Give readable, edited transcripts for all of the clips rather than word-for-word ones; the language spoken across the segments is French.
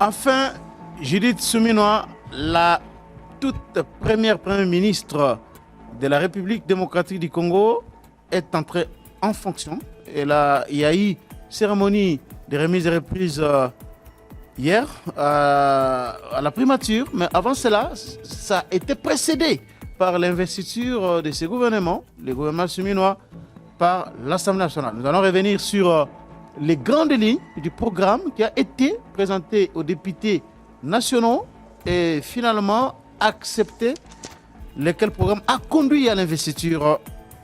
Enfin, Judith Suminwa, la toute première Premier ministre de la République démocratique du Congo, est entrée en fonction. Et là, il y a eu cérémonie de remise et reprise hier à la primature. Mais avant cela, ça a été précédé par l'investiture de ce gouvernement, le gouvernement Suminwa, par l'Assemblée nationale. Nous allons revenir sur les grandes lignes du programme qui a été présenté aux députés nationaux et finalement accepté, lequel programme a conduit à l'investiture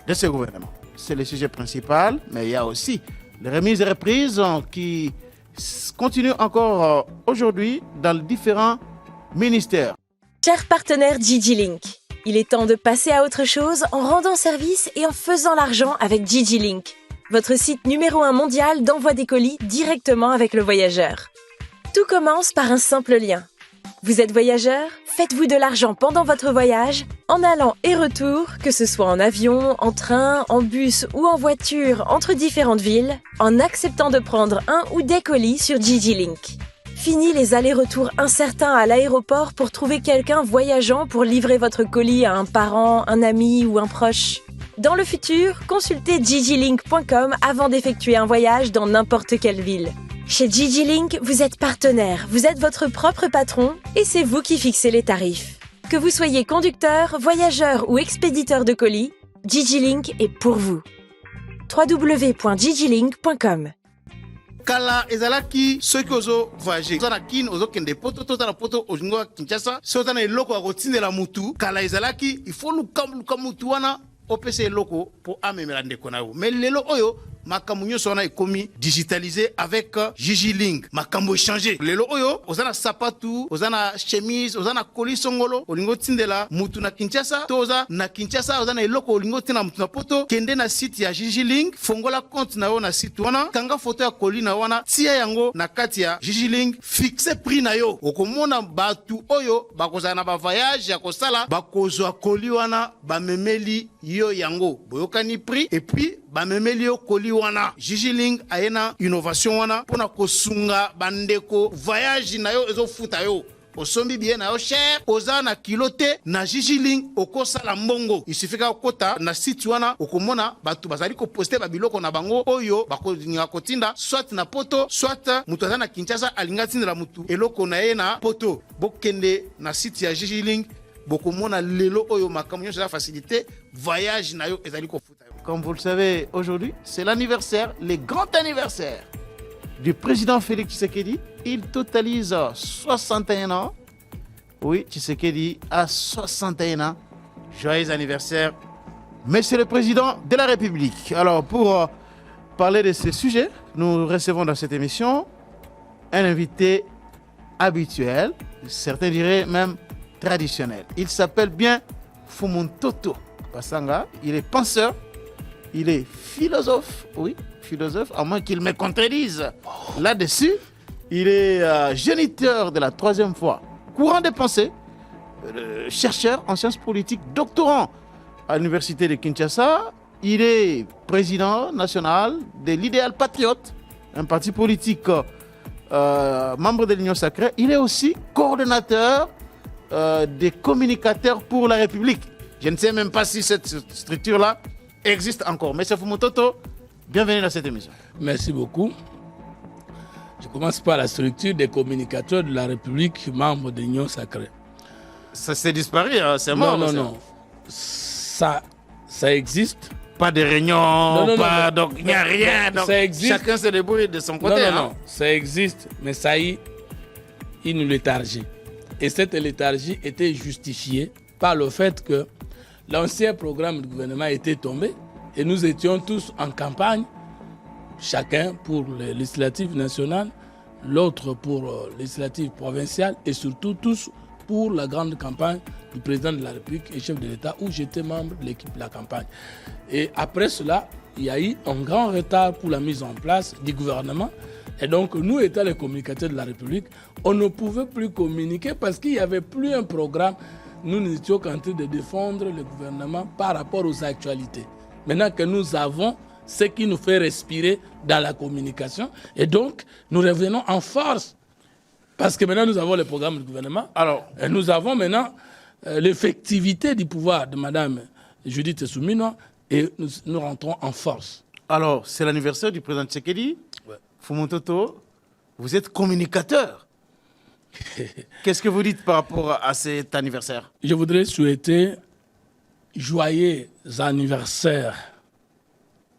de ce gouvernement. C'est le sujet principal, mais il y a aussi les remises et reprises qui continuent encore aujourd'hui dans les différents ministères. Chers partenaires DigiLink, il est temps de passer à autre chose en rendant service et en faisant l'argent avec DigiLink, votre site numéro 1 mondial d'envoi des colis directement avec le voyageur. Tout commence par un simple lien. Vous êtes voyageur? Faites-vous de l'argent pendant votre voyage, en allant et retour, que ce soit en avion, en train, en bus ou en voiture entre différentes villes, en acceptant de prendre un ou des colis sur DigiLink. Fini les allers-retours incertains à l'aéroport pour trouver quelqu'un voyageant pour livrer votre colis à un parent, un ami ou un proche. Dans le futur, consultez digilink.com avant d'effectuer un voyage dans n'importe quelle ville. Chez DigiLink, vous êtes partenaire, vous êtes votre propre patron et c'est vous qui fixez les tarifs. Que vous soyez conducteur, voyageur ou expéditeur de colis, DigiLink est pour vous. www.digilink.com. Kala ezalaki soki ozo voyager oza na kin ozo kende poto tota na poto ozingo Kinshasa so oza na eloko ya kotindela mutu kala ezalaki il faut luka mutu wana opesa eloko po amemela ndeko na yo mais lelo oyo makambo nyonso wana ekomi digitalisé avec DigiLink makambo échangé lelo oyo oza na sapatu oza na chemise oza na colis songolo olingo tindela mutu na Kinshasa to oza na Kinshasa oza na eloko olingo tindela mutu na poto kende na site ya DigiLink fongola compte na yo na site wana kanga photo ya colis na wana tia yango na kati ya DigiLink fixe prix na yo okomona batu oyo bakozala na ba voyage ya kosala bakozwa colis wana bamemeli yo yango boyokani prix et puis bamemeli yo colis wana DigiLink ayena innovation wana pona kosunga bandeko voyage na yo ezofuta yo osombi bien na yo cher oza na kilote na DigiLink okosala mbongo isifika okota na site wana okomona batu bazali ko poster ba biloko na bango oyo bakolinga kotinda soit na poto soit mutu aza na Kinshasa alinga tindela mutu eloko na ye na poto bokende na site ya DigiLink bokomona lelo oyo makambo nyonso ya facilité voyage na yo ezali kofuta yo. Comme vous le savez, aujourd'hui, c'est l'anniversaire, le grand anniversaire du président Félix Tshisekedi. Il totalise 61 ans. Oui, Tshisekedi a 61 ans. Joyeux anniversaire, monsieur le président de la République. Alors, pour parler de ce sujet, nous recevons dans cette émission un invité habituel, certains diraient même traditionnel. Il s'appelle bien Fumuntoto Basanga. Il est penseur. Il est philosophe, oui, philosophe, à moins qu'il me contredise là-dessus. Il est géniteur de la troisième fois, courant de pensée, chercheur en sciences politiques, doctorant à l'université de Kinshasa. Il est président national de l'Idéal Patriote, un parti politique membre de l'Union Sacrée. Il est aussi coordonnateur des communicateurs pour la République. Je ne sais même pas si cette structure-là existe encore. Monsieur Fumuntoto, bienvenue dans cette émission. Merci beaucoup. Je commence par la structure des communicateurs de la République, membres de l'Union Sacrée. Ça s'est disparu, hein? C'est mort. Non. Ça existe. Pas de réunion, donc il n'y a rien. Donc ça existe. Chacun se débrouille de son côté. Non, ça existe, mais ça a eu une léthargie. Et cette léthargie était justifiée par le fait que l'ancien programme du gouvernement était tombé et nous étions tous en campagne, chacun pour les législatives nationales, l'autre pour les législatives provinciales et surtout tous pour la grande campagne du président de la République et chef de l'État où j'étais membre de l'équipe de la campagne. Et après cela, il y a eu un grand retard pour la mise en place du gouvernement. Et donc, nous, étant les communicateurs de la République, on ne pouvait plus communiquer parce qu'il n'y avait plus un programme. Nous n'étions qu'en train de défendre le gouvernement par rapport aux actualités. Maintenant que nous avons ce qui nous fait respirer dans la communication, et donc nous revenons en force Parce que maintenant, nous avons le programme du gouvernement. Alors, Et nous avons maintenant l'effectivité du pouvoir de Mme Judith Soumino et nous rentrons en force. alors c'est l'anniversaire du président Tshisekedi. Ouais. Fumototo, vous êtes communicateur. Qu'est-ce que vous dites par rapport à cet anniversaire? Je voudrais souhaiter joyeux anniversaire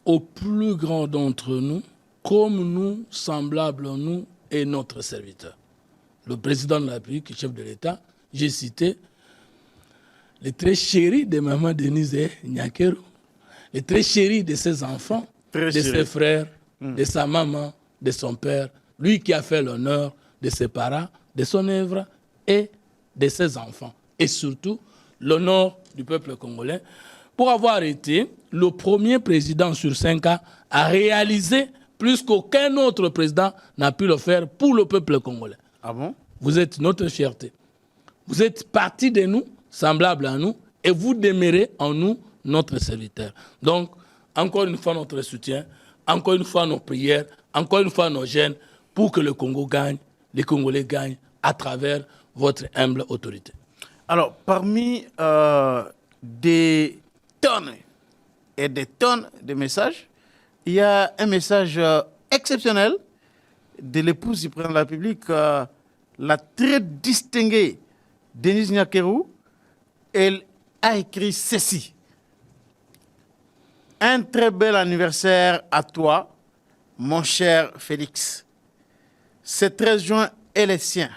au plus grand d'entre nous, comme nous, semblables nous et notre serviteur. Le président de la République, chef de l'État, j'ai cité le très chéri de maman Denise Nyakeru, le très chéri de ses enfants, Très de chéri. ses frères, de sa maman, de son père, lui qui a fait l'honneur de ses parents, de son œuvre et de ses enfants. Et surtout, l'honneur du peuple congolais pour avoir été le premier président sur 5 ans à réaliser plus qu'aucun autre président n'a pu le faire pour le peuple congolais. Ah bon? Vous êtes notre fierté. Vous êtes partie de nous, semblable à nous, et vous demeurez en nous, notre serviteur. Donc, encore une fois, notre soutien, encore une fois, nos prières, encore une fois, nos gènes, pour que le Congo gagne, les Congolais gagnent à travers votre humble autorité. Alors, parmi des tonnes et des tonnes de messages, il y a un message exceptionnel de l'épouse du président de la République, la très distinguée Denise Nyakeru. Elle a écrit ceci. Un très bel anniversaire à toi, mon cher Félix. Ce 13 juin est le sien.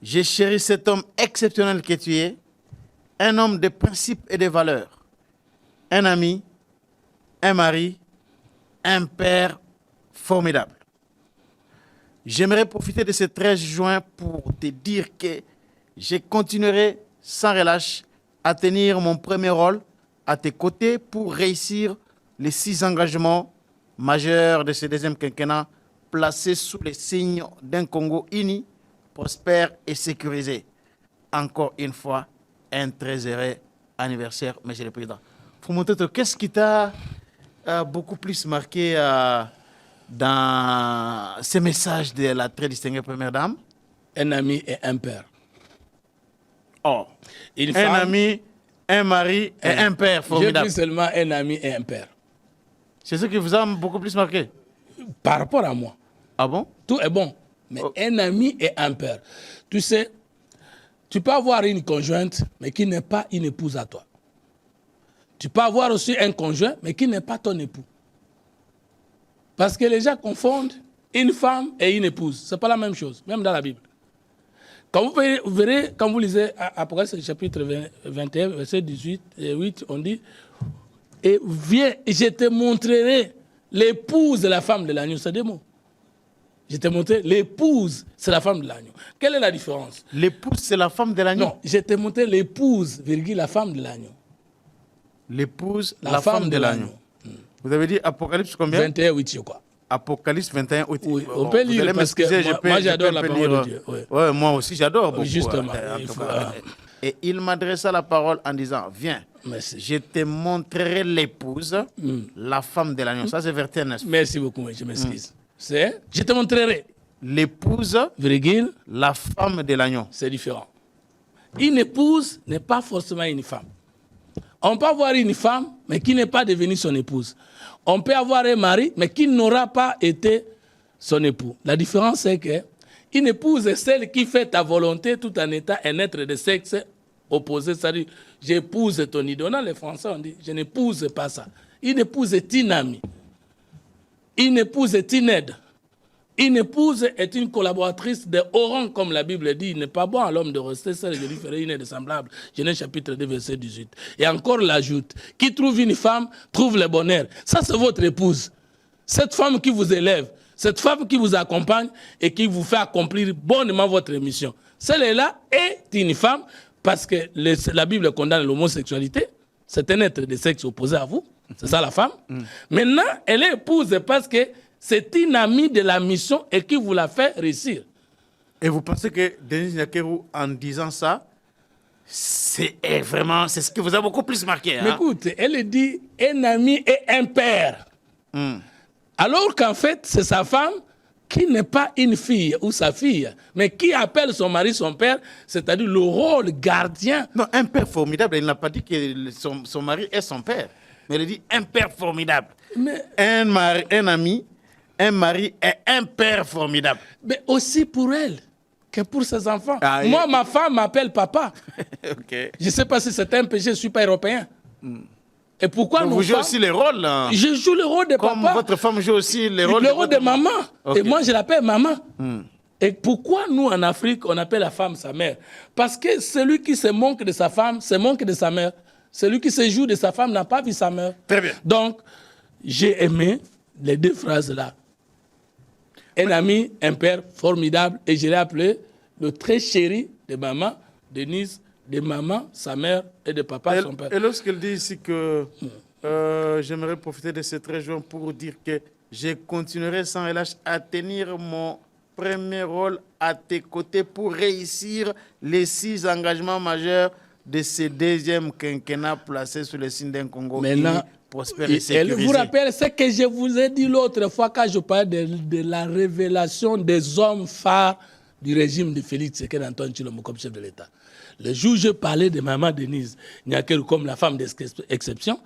J'ai chéri cet homme exceptionnel que tu es, un homme de principes et de valeurs, un ami, un mari, un père formidable. J'aimerais profiter de ce 13 juin pour te dire que je continuerai sans relâche à tenir mon premier rôle à tes côtés pour réussir les 6 engagements majeurs de ce deuxième quinquennat placés sous les signes d'un Congo uni, prospère et sécurisé. Encore une fois, un très heureux anniversaire, Monsieur le Président. Fumototo, qu'est-ce qui t'a beaucoup plus marqué dans ces messages de la très distinguée Première Dame? Un ami et un père. Oh, Une un femme, ami, un mari et un père j'ai formidable. pris seulement un ami et un père. C'est ce qui vous a beaucoup plus marqué? Par rapport à moi. Ah bon? Tout est bon. Mais Oh. un ami et un père. Tu sais, tu peux avoir une conjointe, mais qui n'est pas une épouse à toi. Tu peux avoir aussi un conjoint, mais qui n'est pas ton époux. Parce que les gens confondent une femme et une épouse. Ce n'est pas la même chose, même dans la Bible. Quand vous verrez, quand vous lisez Apocalypse chapitre 21, verset 18 et 8, on dit « Et viens, et je te montrerai l'épouse de la femme de l'agneau ». C'est des mots. Je te montrerai l'épouse, c'est la femme de l'agneau. Quelle est la différence? L'épouse, c'est la femme de l'agneau? Non, je te montrerai l'épouse, virgule, la femme de l'agneau. L'épouse, la femme de l'agneau. Vous avez dit Apocalypse combien? 21, 8, je crois. Apocalypse 21. Oui, on peut lire parce que moi, j'adore la parole de Dieu. Oui. Ouais, moi aussi, j'adore beaucoup. Justement, en il tout faut- cas. Et il m'adressa la parole en disant, viens, Merci. je te montrerai l'épouse, la femme de l'agneau. Ça, c'est verset 9. Merci beaucoup, je m'excuse. C'est, je te montrerai, L'épouse, virgule, la femme de l'agneau. c'est différent. Une épouse n'est pas forcément une femme. On peut avoir une femme, mais qui n'est pas devenue son épouse. On peut avoir un mari, mais qui n'aura pas été son époux. La différence, c'est qu'une épouse est celle qui fait ta volonté tout en étant un être de sexe opposé. C'est-à-dire, j'épouse ton idole. Dans les Français, on dit, je n'épouse pas ça. Une épouse est une amie. Une épouse est une aide. Une épouse est une collaboratrice de haut rang, comme la Bible dit. Il n'est pas bon à l'homme de rester seul, je lui ferai une aide semblable. Genèse chapitre 2, verset 18. Et encore l'ajoute, qui trouve une femme, trouve le bonheur. Ça, c'est votre épouse. Cette femme qui vous élève, cette femme qui vous accompagne et qui vous fait accomplir bonnement votre mission. Celle-là est une femme parce que la Bible condamne l'homosexualité. C'est un être de sexe opposé à vous. C'est ça la femme. Maintenant, elle est épouse parce que c'est une amie de la mission et qui vous la fait réussir. Et vous pensez que Denise Nyakeru, en disant ça, c'est vraiment, c'est ce qui vous a beaucoup plus marqué. Mais Hein? écoute, elle dit un ami et un père. Alors qu'en fait, c'est sa femme qui n'est pas une fille ou sa fille, mais qui appelle son mari son père, c'est-à-dire le rôle gardien. Non, un père formidable, il n'a pas dit que son mari est son père, mais il a dit un père formidable. Mais, Un ami, un mari est un père formidable. mais aussi pour elle que pour ses enfants. Ah, Moi, ma femme m'appelle papa. Ok. Je ne sais pas si c'est un péché, je ne suis pas européen. Et pourquoi Donc nous vous jouez aussi les rôles là. Je joue le rôle de Comme papa. votre femme joue aussi les rôles Le rôle de maman. Ok. Et moi, je l'appelle maman. Et pourquoi nous, en Afrique, on appelle la femme sa mère? Parce que celui qui se manque de sa femme, se manque de sa mère. Celui qui se joue de sa femme n'a pas vu sa mère. Très bien. Donc, j'ai aimé les deux phrases-là. Un ami, un père formidable. Et je l'ai appelé le très chéri de maman, Denise, de maman, sa mère, et de papa, son père. Et lorsqu'elle dit ici que j'aimerais profiter de ces 13 jours pour dire que je continuerai sans relâche à tenir mon premier rôle à tes côtés pour réussir les 6 engagements majeurs de ce deuxième quinquennat placé sous le signe d'un Congo Maintenant, uni, prospère et sécurisé. elle vous rappelle ce que je vous ai dit l'autre fois quand je parlais de la révélation des hommes phares du régime de Félix Tshisekedi Antoine Tshilombo comme chef de l'État. Le jour où je parlais de maman Denise Nyakero comme la femme d'exception,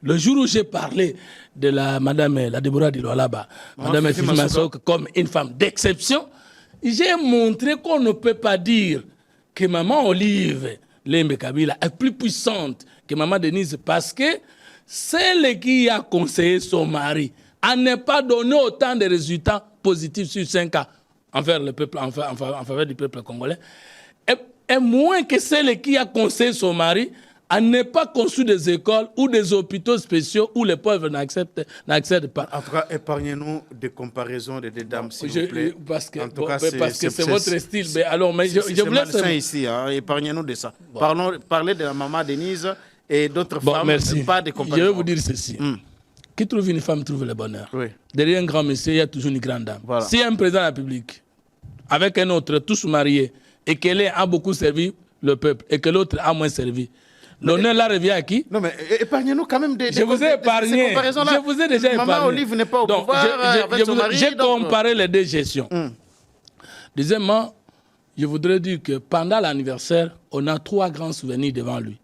le jour où j'ai parlé de la madame, la Déborah Diloalaba, madame Fifi Massoka comme une femme d'exception, j'ai montré qu'on ne peut pas dire que maman Olive Lembe Kabila est plus puissante que maman Denise parce que celle qui a conseillé son mari à ne pas donner autant de résultats positifs sur 5 ans envers le peuple, en faveur du peuple congolais, est moins que celle qui a conseillé son mari à ne pas construire des écoles ou des hôpitaux spéciaux où les pauvres n'accèdent pas. En tout cas, épargnez-nous des comparaisons de deux dames, s'il vous plaît. Parce que, en tout cas, c'est votre style. Mais alors, mais je vous laisse. C'est ici, hein, épargnez-nous de ça. Bon. Parlez de la maman Denise et d'autres femmes, merci. pas de comparaisons. Je vais vous dire ceci. Qui trouve une femme trouve le bonheur. Oui. Derrière un grand monsieur, il y a toujours une grande dame. Voilà. Si un président de la République, avec un autre, tous mariés, et qu'elle a beaucoup servi le peuple, et que l'autre a moins servi, l'honneur là revient à qui? Non, mais épargnez-nous quand même des Je vous ai épargné. Je vous ai déjà épargné. Maman Olive n'est pas au pouvoir avec son mari. J'ai comparé les deux gestions. Deuxièmement, je voudrais dire que pendant l'anniversaire, on a 3 grands souvenirs devant lui.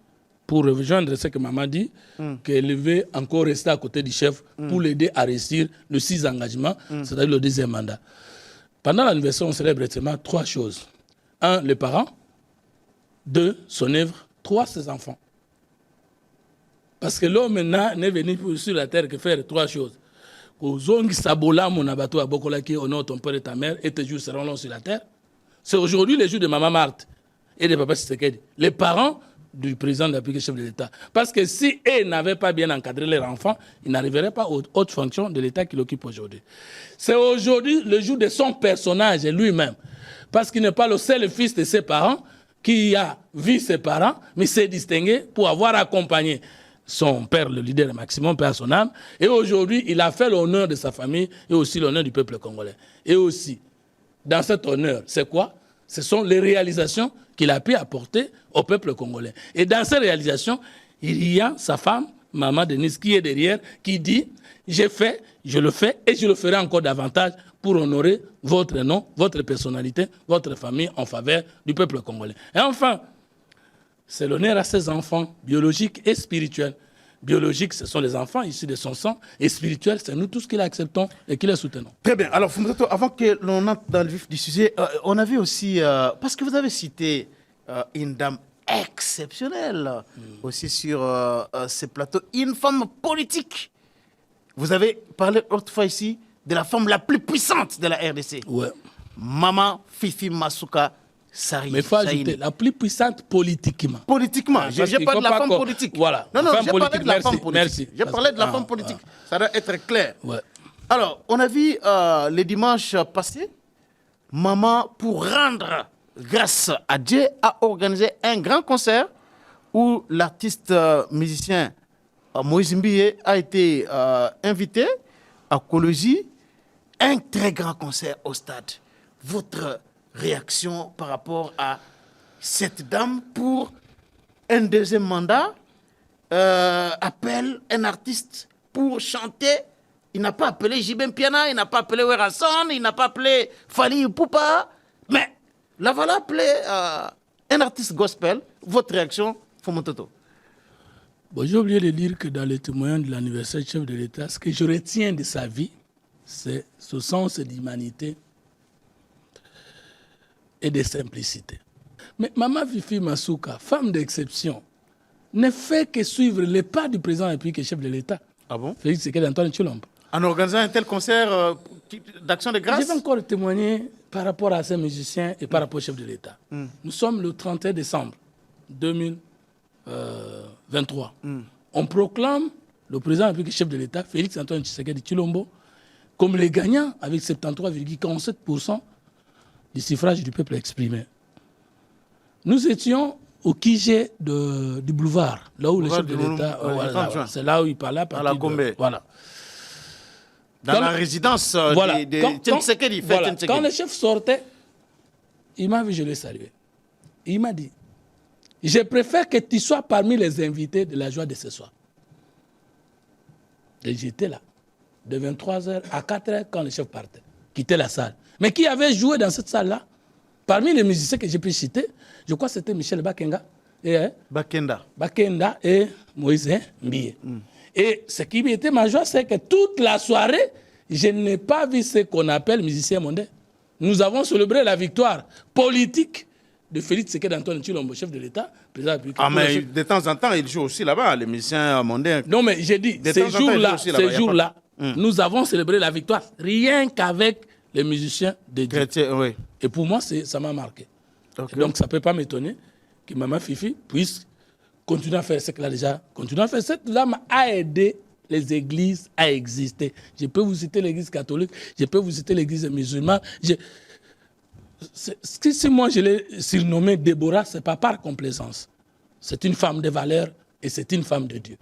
Pour rejoindre ce que maman dit, qu'elle veut encore rester à côté du chef pour l'aider à réussir le 6 engagements, c'est-à-dire le 2e mandat. Pendant l'anniversaire, on célèbre exactement 3 choses. 1, les parents. 2, son œuvre. 3, ses enfants. Parce que l'homme maintenant n'est venu sur la terre que faire 3 choses. Honore ton père et ta mère, et tes jours seront longs sur la terre. C'est aujourd'hui le jour de maman Marthe et de papa Tshisekedi. Les parents du président de la République, chef de l'État. Parce que si eux n'avaient pas bien encadré leurs enfants, ils n'arriveraient pas aux hautes fonctions de l'État qu'il occupe aujourd'hui. C'est aujourd'hui le jour de son personnage lui-même. Parce qu'il n'est pas le seul fils de ses parents qui a vu ses parents, mais s'est distingué pour avoir accompagné son père, le leader Maximum, père à son âme. Et aujourd'hui, il a fait l'honneur de sa famille et aussi l'honneur du peuple congolais. Et aussi, dans cet honneur, c'est quoi? Ce sont les réalisations qu'il a pu apporter au peuple congolais. Et dans ces réalisations, il y a sa femme, maman Denise, qui est derrière, qui dit « J'ai fait, je le fais et je le ferai encore davantage pour honorer votre nom, votre personnalité, votre famille en faveur du peuple congolais. » Et enfin, c'est l'honneur à ses enfants, biologiques et spirituels. Biologiques, ce sont les enfants issus de son sang, et spirituels, c'est nous tous qui l'acceptons et qui les soutenons. Très bien. Alors, Fumutato, avant que l'on entre dans le vif du sujet, on avait aussi, parce que vous avez cité une dame exceptionnelle aussi sur ces plateaux, une femme politique. Vous avez parlé autrefois ici de la femme la plus puissante de la RDC. Ouais. Maman Fifi Massoka Sari. Mais il faut ajouter la plus puissante politiquement. Politiquement. Ah, J'ai pas de la femme politique. Voilà. Non, non, j'ai parlé de la femme Merci. politique. Merci. J'ai parlé de la femme politique. Ça doit être clair. Ouais. Alors, on a vu le dimanche passé, Maman, pour rendre grâce à Dieu, a organisé un grand concert où l'artiste musicien Moïse Mbiye a été invité à Kolosi. Un très grand concert au stade. Votre réaction par rapport à cette dame pour un deuxième mandat appelle un artiste pour chanter Il n'a pas appelé Jibem Piana, il n'a pas appelé Werasson, il n'a pas appelé Fali Poupa. Mais là, voilà appelé un artiste gospel. Votre réaction, Fumototo? Bon, j'ai oublié de dire que dans les témoignages de l'anniversaire du chef de l'État, ce que je retiens de sa vie, c'est ce sens d'humanité et de simplicité. Mais Maman Fifi Masuka, femme d'exception, ne fait que suivre les pas du président de la République et chef de l'État. Ah bon? Félix Tshisekedi-Antoine Tshilombo. En organisant un tel concert d'action de grâce? Je vais encore témoigner par rapport à ces musiciens et par rapport au chef de l'État. Nous sommes le 31 décembre 2023. On proclame le président de la République et chef de l'État, Félix-Antoine Tshisekedi-Tshilombo, comme les gagnants avec 73,47% du suffrage du peuple exprimé. Nous étions au QG du boulevard, là où le chef de l'État... c'est là où il parlait à la Gombe. Voilà. Dans la résidence de Tshisekedi. Quand le chef sortait, il m'a vu, je l'ai salué. Il m'a dit, je préfère que tu sois parmi les invités de la joie de ce soir. Et j'étais là, de 23h à 4h quand le chef partait, quittait la salle. Mais qui avait joué dans cette salle-là? Parmi les musiciens que j'ai pu citer, je crois que c'était Michel Bakenda et Moïse Mbie. Et ce qui était ma joie, c'est que toute la soirée, je n'ai pas vu ce qu'on appelle musicien mondain. Nous avons célébré la victoire politique de Félix Tshisekedi-Antoine Tshilombo, chef de l'État, président de la République. Ah, mais de temps en temps, il joue aussi là-bas, les musiciens mondains. Non, mais j'ai dit, ces jours-là, nous avons célébré la victoire, rien qu'avec les musiciens de Dieu. Oui. Et pour moi, ça m'a marqué. Okay. Donc, ça ne peut pas m'étonner que Maman Fifi puisse continuer à faire ce qu'elle a déjà continué à faire. Cette dame a aidé les églises à exister. Je peux vous citer l'église catholique, je peux vous citer l'église musulmane. Si moi je l'ai surnommée Déborah, ce n'est pas par complaisance. C'est une femme de valeur et c'est une femme de Dieu.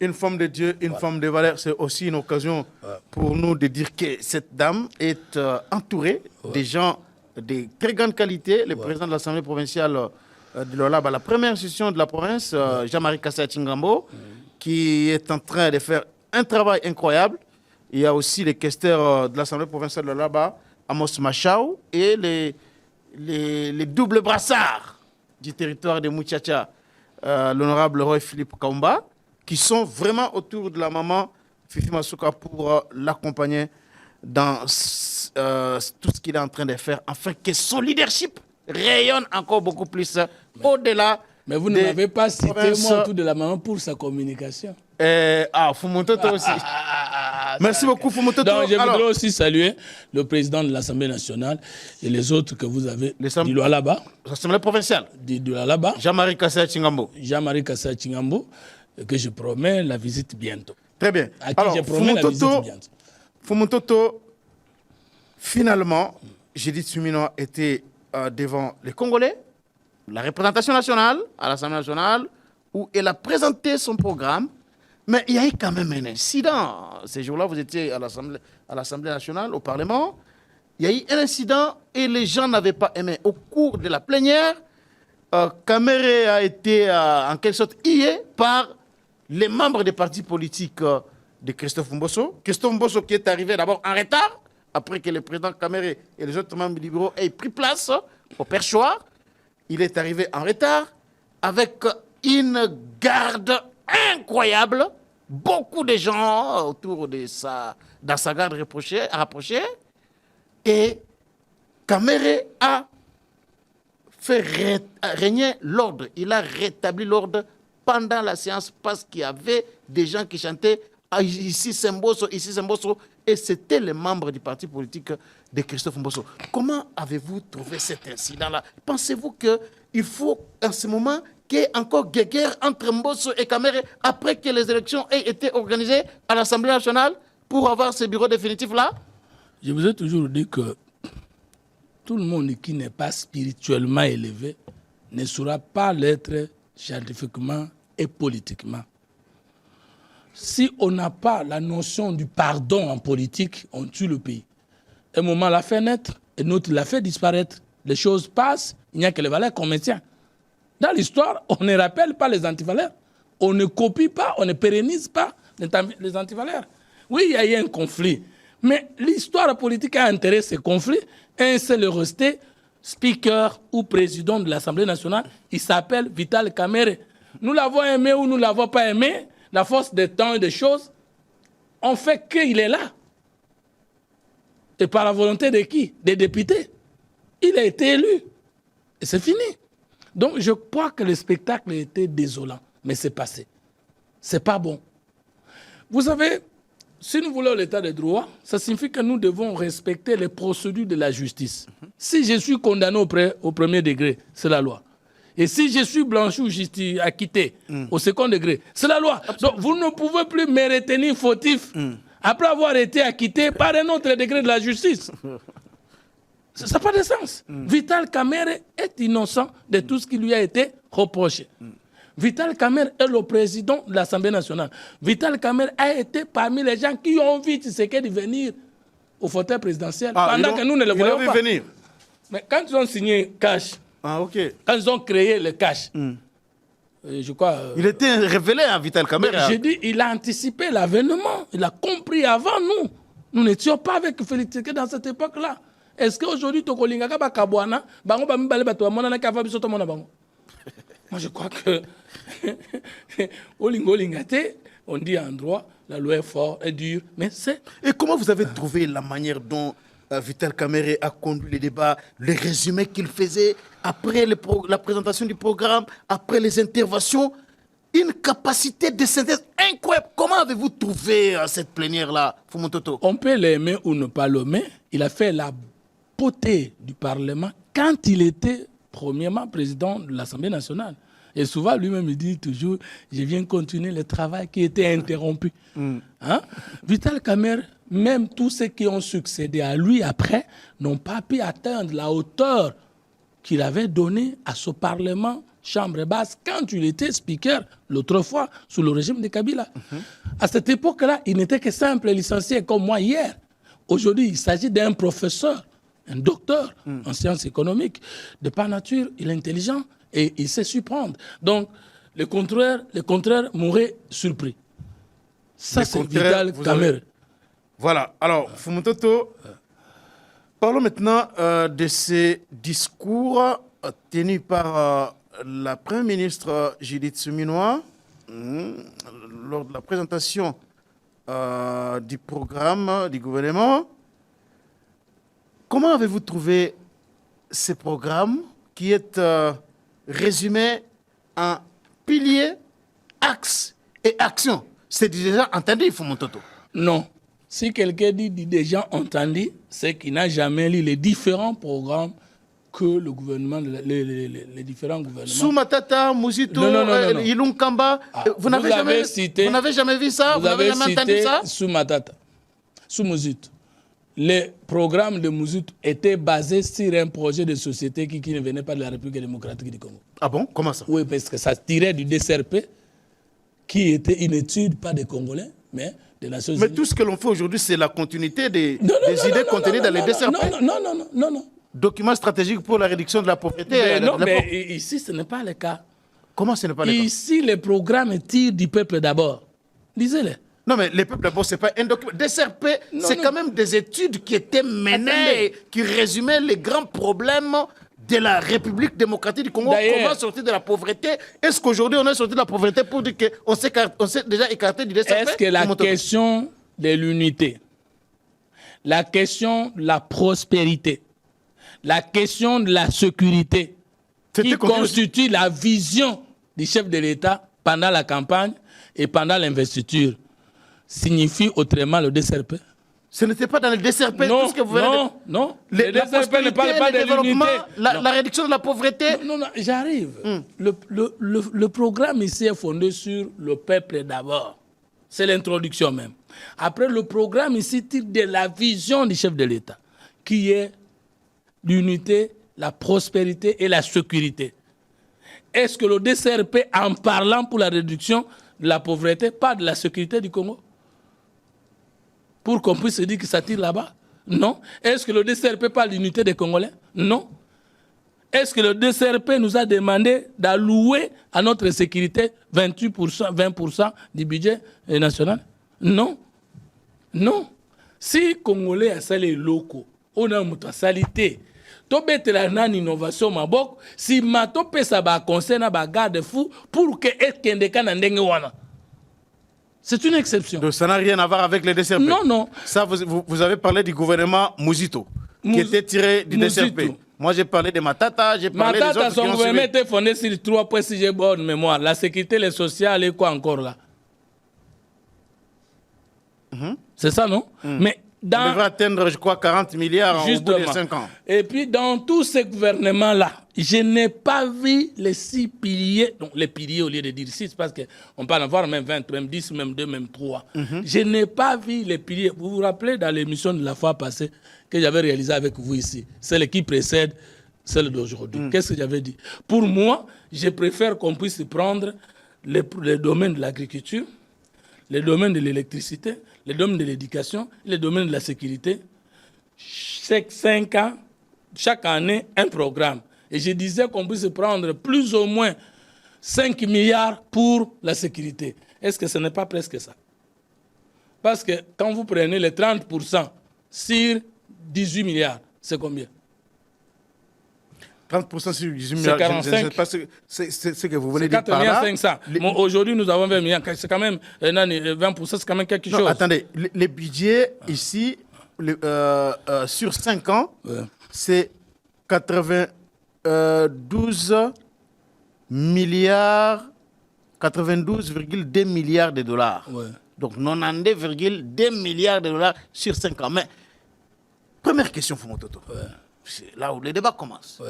Une femme de Dieu, une femme de valeur, c'est aussi une occasion pour nous de dire que cette dame est entourée des gens de très grande qualité. Le président de l'Assemblée provinciale de l'Olaba, la première institution de la province, Jean-Marie Kassaya Tchingambo, qui est en train de faire un travail incroyable. Il y a aussi les questeurs de l'Assemblée provinciale de l'Olaba, Amos Machao, et les doubles brassards du territoire de Mouchacha, l'honorable Roy Philippe Kaumba, qui sont vraiment autour de la maman Fifi Masuka pour l'accompagner dans tout ce qu'il est en train de faire, afin que son leadership rayonne encore beaucoup plus au-delà. Mais vous ne m'avez pas cité moi autour de la maman pour sa communication. Fumototo aussi. Merci beaucoup, Fumototo. Donc, je voudrais aussi saluer le président de l'Assemblée nationale et les autres que vous avez du Lualaba. L'Assemblée provinciale. Du Lualaba. Jean-Marie Kassaya Tchingambo. Jean-Marie Kassaya Tchingambo, que je promets la visite bientôt. Très bien. À qui je promets la visite bientôt. Fumototo, finalement, Judith Suminwa était devant les Congolais, la représentation nationale, à l'Assemblée nationale, où elle a présenté son programme. Mais il y a eu quand même un incident. Ces jours-là, vous étiez à l'Assemblée nationale, au Parlement. Il y a eu un incident et les gens n'avaient pas aimé. Au cours de la plénière, Kamere a été en quelque sorte hué par les membres des partis politiques de Christophe Mbosso. Christophe Mbosso qui est arrivé d'abord en retard, après que le président Kamere et les autres membres du bureau aient pris place au perchoir. Il est arrivé en retard avec une garde incroyable. Beaucoup de gens autour de dans sa garde rapprochée. Et Kamere a fait régner l'ordre. Il a rétabli l'ordre pendant la séance parce qu'il y avait des gens qui chantaient ici c'est Mbosso, ici c'est Mbosso. Et c'était les membres du parti politique de Christophe Mbosso. Comment avez-vous trouvé cet incident-là? Pensez-vous qu'il faut, en ce moment, qu'il y ait encore guerre entre Mbosso et Kamere après que les élections aient été organisées à l'Assemblée nationale pour avoir ce bureau définitif-là? Je vous ai toujours dit que tout le monde qui n'est pas spirituellement élevé ne saura pas l'être scientifiquement et politiquement. Si on n'a pas la notion du pardon en politique, on tue le pays. Un moment l'a fait naître, et l'autre l'a fait disparaître. Les choses passent, il n'y a que les valeurs qu'on maintient. Dans l'histoire, on ne rappelle pas les antivaleurs. On ne copie pas, on ne pérennise pas les antivaleurs. Oui, il y a eu un conflit. Mais l'histoire politique a enterré ce conflit. Un seul est resté speaker ou président de l'Assemblée nationale. Il s'appelle Vital Kamerhe. Nous l'avons aimé ou nous ne l'avons pas aimé, la force des temps et des choses, on fait qu'il est là. Et par la volonté de qui? Des députés. Il a été élu. Et c'est fini. Donc je crois que le spectacle était désolant. Mais c'est passé. C'est pas bon. Vous savez, si nous voulons l'état de droit, ça signifie que nous devons respecter les procédures de la justice. Si je suis condamné au premier degré, c'est la loi. Et si je suis blanchi ou acquitté au second degré, c'est la loi. Donc vous ne pouvez plus me retenir fautif après avoir été acquitté par un autre degré de la justice. Ça n'a pas de sens. Vital Kamerhe est innocent de tout ce qui lui a été reproché. Vital Kamerhe est le président de l'Assemblée nationale. Vital Kamerhe a été parmi les gens qui ont vu Tshisekedi venir au fauteuil présidentiel pendant que nous ne le voyons pas. Venir. Mais quand ils ont signé cash, quand ils ont créé le cash, je crois... il était révélé à Vital Kamerhe. J'ai dit, il a anticipé l'avènement. Il a compris avant nous. Nous n'étions pas avec Félix Tshisekedi dans cette époque-là. Est-ce qu'aujourd'hui, Tokolingaka Bakabwana, Bango Bambale Batouamona Kava Bisoto Mona Bango? Moi, je crois que Olingo Lingate, on dit en droit, la loi est forte, est dure, mais c'est... Et comment vous avez trouvé la manière dont Vital Kamerhe a conduit les débats, les résumés qu'il faisait après la présentation du programme, après les interventions, une capacité de synthèse incroyable. Comment avez-vous trouvé cette plénière-là, Fumototo? On peut l'aimer ou ne pas l'aimer. Il a fait la beauté du Parlement quand il était premièrement président de l'Assemblée nationale. Et souvent, lui-même, il dit toujours, je viens continuer le travail qui était interrompu. Hein? Vital Kamerhe, même tous ceux qui ont succédé à lui après, n'ont pas pu atteindre la hauteur qu'il avait donnée à ce Parlement, chambre basse, quand il était speaker, l'autre fois, sous le régime de Kabila. À cette époque-là, il n'était que simple licencié comme moi hier. Aujourd'hui, il s'agit d'un professeur, un docteur en sciences économiques. De par nature, il est intelligent et il sait surprendre. Donc, le contraire m'aurait surpris. Ça, c'est Vital Kamerhe. Voilà. Alors, Fumototo, parlons maintenant de ces discours tenus par la Première ministre Judith Suminwa lors de la présentation du programme du gouvernement. Comment avez-vous trouvé ce programme qui est résumé en piliers, axes et actions? C'est déjà entendu, Fumototo? Non. Si quelqu'un dit déjà entendu, c'est qu'il n'a jamais lu les différents programmes que le gouvernement, les différents gouvernements... Sous Matata, Mouzito, Ilum Kamba, vous n'avez jamais vu ça? Vous n'avez jamais entendu ça? Sous Matata, sous Mouzito. Les programmes de Mouzito étaient basés sur un projet de société qui ne venait pas de la République démocratique du Congo. Ah bon? Comment ça? Oui, parce que ça tirait du DCRP, qui était une étude, pas des Congolais, mais des Nations Unies. Mais tout ce que l'on fait aujourd'hui, c'est la continuité des idées contenues dans les DCRP. Non. Document stratégique pour la réduction de la pauvreté. Mais ici, ce n'est pas le cas. Comment ce n'est pas le cas? Ici, les programmes tirent du peuple d'abord. Lisez-les. Non, mais le peuple d'abord, ce n'est pas un document. DCRP, c'est quand même des études qui étaient menées, qui résumaient les grands problèmes de la République démocratique du Congo. Comment sortir de la pauvreté? Est-ce qu'aujourd'hui, on est sorti de la pauvreté pour dire qu'on s'est déjà écarté du DCRP? Est-ce que la question de l'unité, la question de la prospérité, la question de la sécurité, qui constitue la vision du chef de l'État pendant la campagne et pendant l'investiture, signifie autrement le DCRP? Ce n'était pas dans le DCRP tout ce que vous venez de... Non. Le DCRP ne parle pas de l'unité. La réduction de la pauvreté. Non, j'arrive. Le programme ici est fondé sur le peuple d'abord. C'est l'introduction même. Après, le programme ici tire de la vision du chef de l'État, qui est l'unité, la prospérité et la sécurité. Est-ce que le DCRP, en parlant pour la réduction de la pauvreté, parle de la sécurité du Congo? Pour qu'on puisse se dire que ça tire là-bas? Non. Est-ce que le DCRP parle d'unité des Congolais? Non. Est-ce que le DCRP nous a demandé d'allouer à notre sécurité 20% du budget national? Non. Non. Si Congolais a salé locaux, on a une salité. Tobetela nan innovation mabok, si mato pesa ba conseil na ba garde fou pour que ekendeka na ndenge wana. C'est une exception. Donc ça n'a rien à voir avec les DCRP. Non, non. Ça, vous avez parlé du gouvernement Mouzito, qui était tiré du DCRP. Moi, j'ai parlé de Matata, j'ai parlé des autres qui ont suivi. Matata, son gouvernement était fondé sur 3 points, si j'ai bonne mémoire. La sécurité, les sociales et quoi encore là. C'est ça, non? Mais on devrait atteindre, je crois, 40 milliards au bout de 5 ans. Et puis, dans tous ces gouvernements-là, je n'ai pas vu les 6 piliers, donc les piliers au lieu de dire 6, parce qu'on peut en avoir même 20, même 10, même 2, même 3. Je n'ai pas vu les piliers. Vous vous rappelez dans l'émission de la fois passée que j'avais réalisée avec vous ici, celle qui précède celle d'aujourd'hui. Qu'est-ce que j'avais dit? Pour moi, je préfère qu'on puisse prendre les domaines de l'agriculture, les domaines de l'électricité, les domaines de l'éducation, les domaines de la sécurité. Chaque 5 ans, chaque année, un programme. Et je disais qu'on puisse prendre plus ou moins 5 milliards pour la sécurité. Est-ce que ce n'est pas presque ça? Parce que quand vous prenez les 30% sur 18 milliards, c'est combien? 30% sur 18 milliards, je ne sais pas ce que vous voulez dire par là. 4 500. Bon, aujourd'hui, nous avons 20 milliards. C'est quand même 20%, c'est quand même quelque chose. Attendez, les budgets ici, sur 5 ans, c'est 92 milliards, 92,2 milliards de dollars. Ouais. Donc 92,2 milliards de dollars sur 5 ans. Mais, première question, Fumototo. C'est là où le débat commence.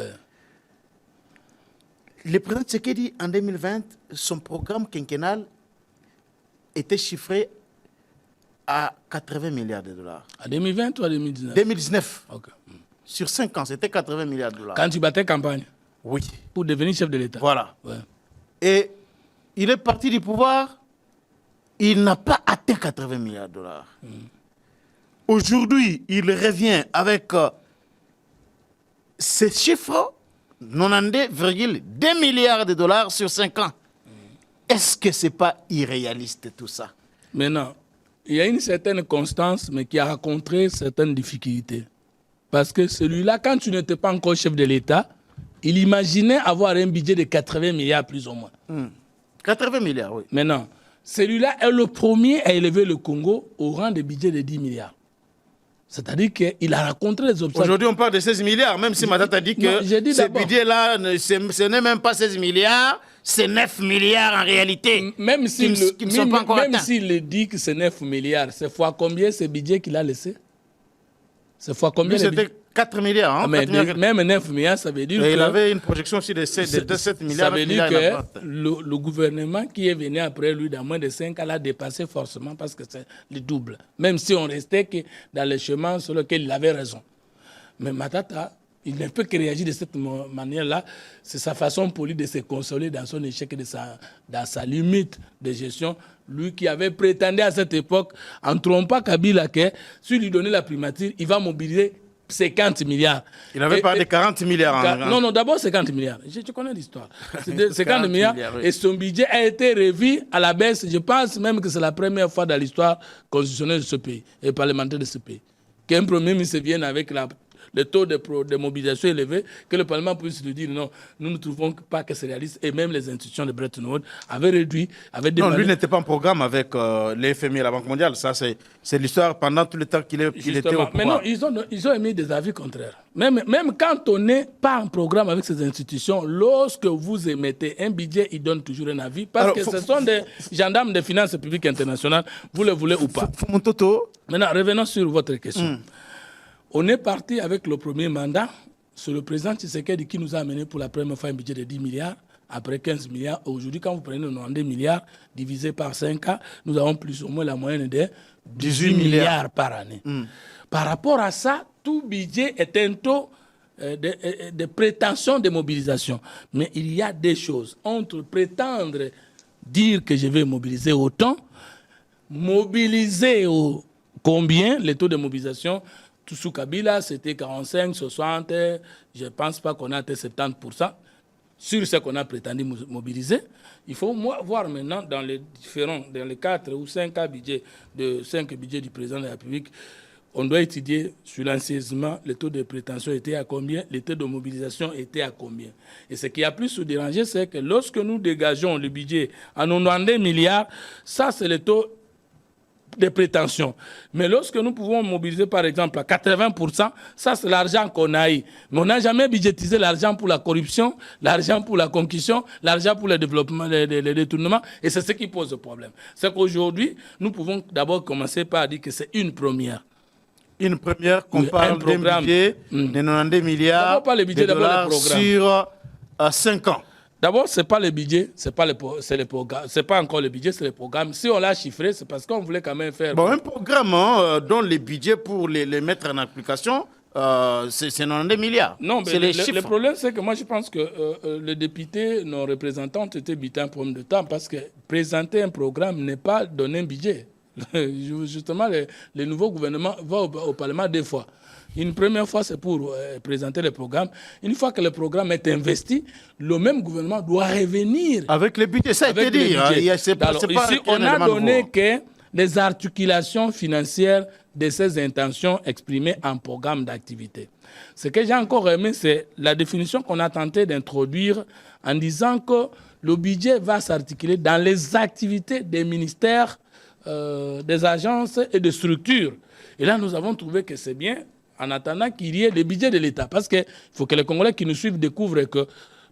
Le président Tshisekedi, en 2020, son programme quinquennal était chiffré à 80 milliards de dollars. À 2020 ou à 2019? 2019. Okay. Sur 5 ans, c'était 80 milliards de dollars. Quand tu battais campagne? Oui. Pour devenir chef de l'État? Voilà. Et il est parti du pouvoir, il n'a pas atteint 80 milliards de dollars. Aujourd'hui, il revient avec ces chiffres, 92,2 milliards de dollars sur 5 ans. Est-ce que ce n'est pas irréaliste tout ça? Maintenant, il y a une certaine constance, mais qui a rencontré certaines difficultés. Parce que celui-là, quand tu n'étais pas encore chef de l'État, il imaginait avoir un budget de 80 milliards plus ou moins. 80 milliards, oui. Maintenant, celui-là est le premier à élever le Congo au rang de budget de 10 milliards. C'est-à-dire qu'il a rencontré les obstacles. Aujourd'hui, on parle de 16 milliards, même si Matata a dit que ce budget-là, ce n'est même pas 16 milliards, c'est 9 milliards en réalité. Même s'il dit que c'est 9 milliards, c'est fois combien ce budget qu'il a laissé? C'est fois combien? C'était 4 milliards. Hein, même 9 milliards, ça veut dire il avait une projection aussi de 7 milliards. Ça veut dire que le gouvernement qui est venu après lui dans moins de 5 ans l'a dépassé forcément parce que c'est le double. Même si on restait que dans le chemin sur lequel il avait raison. Mais Matata, il ne peut que réagir de cette manière-là. C'est sa façon pour lui de se consoler dans son échec et dans sa limite de gestion. Lui qui avait prétendu à cette époque, en trompant Kabila, que si lui donnait la primature, il va mobiliser 50 milliards. Il avait parlé de 40 milliards. Non, d'abord 50 milliards. Tu connais l'histoire. C'est 50 milliards. Oui. Et son budget a été revu à la baisse. Je pense même que c'est la première fois dans l'histoire constitutionnelle de ce pays et parlementaire de ce pays qu'un premier ministre vienne avec le taux de mobilisation élevé, que le Parlement puisse lui dire non, nous ne trouvons pas que c'est réaliste. Et même les institutions de Bretton Woods avaient réduit. Non, lui n'était pas en programme avec les FMI et la Banque mondiale. Ça, c'est l'histoire pendant tout le temps qu'il était au pouvoir. Mais non, ils ont émis des avis contraires. Même quand on n'est pas en programme avec ces institutions, lorsque vous émettez un budget, ils donnent toujours un avis. Parce que ce sont des gendarmes des finances publiques internationales, vous le voulez ou pas. Maintenant, revenons sur votre question. On est parti avec le premier mandat. C'est le président Tshisekedi qui nous a amené pour la première fois un budget de 10 milliards, après 15 milliards. Aujourd'hui, quand vous prenez 92 milliards divisé par 5 ans, nous avons plus ou moins la moyenne de 18 milliards par année. Par rapport à ça, tout budget est un taux de prétention de mobilisation. Mais il y a des choses. Entre prétendre dire que je vais mobiliser autant, mobiliser combien, les taux de mobilisation. Sous Kabila, c'était 45, 60, je ne pense pas qu'on a atteint 70%. sur ce qu'on a prétendu mobiliser. Il faut voir maintenant dans les 4 ou 5 budgets du président de la République, on doit étudier sur l'enseignement, le taux de prétention était à combien, le taux de mobilisation était à combien. Et ce qui a plus se déranger, c'est que lorsque nous dégageons le budget en 92 milliards, ça c'est le taux de prétention. Mais lorsque nous pouvons mobiliser par exemple à 80%, ça c'est l'argent qu'on a eu. Mais on n'a jamais budgétisé l'argent pour la corruption, l'argent pour la concussion, l'argent pour le développement, le détournement. Et c'est ce qui pose le problème. C'est qu'aujourd'hui, nous pouvons d'abord commencer par dire que c'est une première. Une première qu'on parle d'un budget de 92 milliards de dollars sur 5 ans. D'abord, ce n'est pas le budget, c'est le programme. Ce n'est pas encore le budget, c'est le programme. Si on l'a chiffré, c'est parce qu'on voulait quand même faire... Bon, un programme dont les budgets pour les mettre en application, c'est 92 milliards. Non, mais le problème, c'est que moi, je pense que les députés, nos représentants, étaient butés un problème de temps parce que présenter un programme n'est pas donner un budget. Justement, le nouveau gouvernement va au Parlement 2 fois. Une première fois, c'est pour présenter le programme. Une fois que le programme est investi, le même gouvernement doit revenir. Avec le budget, ça a été dit. Ici, on a donné que les articulations financières de ces intentions exprimées en programme d'activité. Ce que j'ai encore aimé, c'est la définition qu'on a tenté d'introduire en disant que le budget va s'articuler dans les activités des ministères, des agences et des structures. Et là, nous avons trouvé que c'est bien en attendant qu'il y ait des budgets de l'État. Parce qu'il faut que les Congolais qui nous suivent découvrent que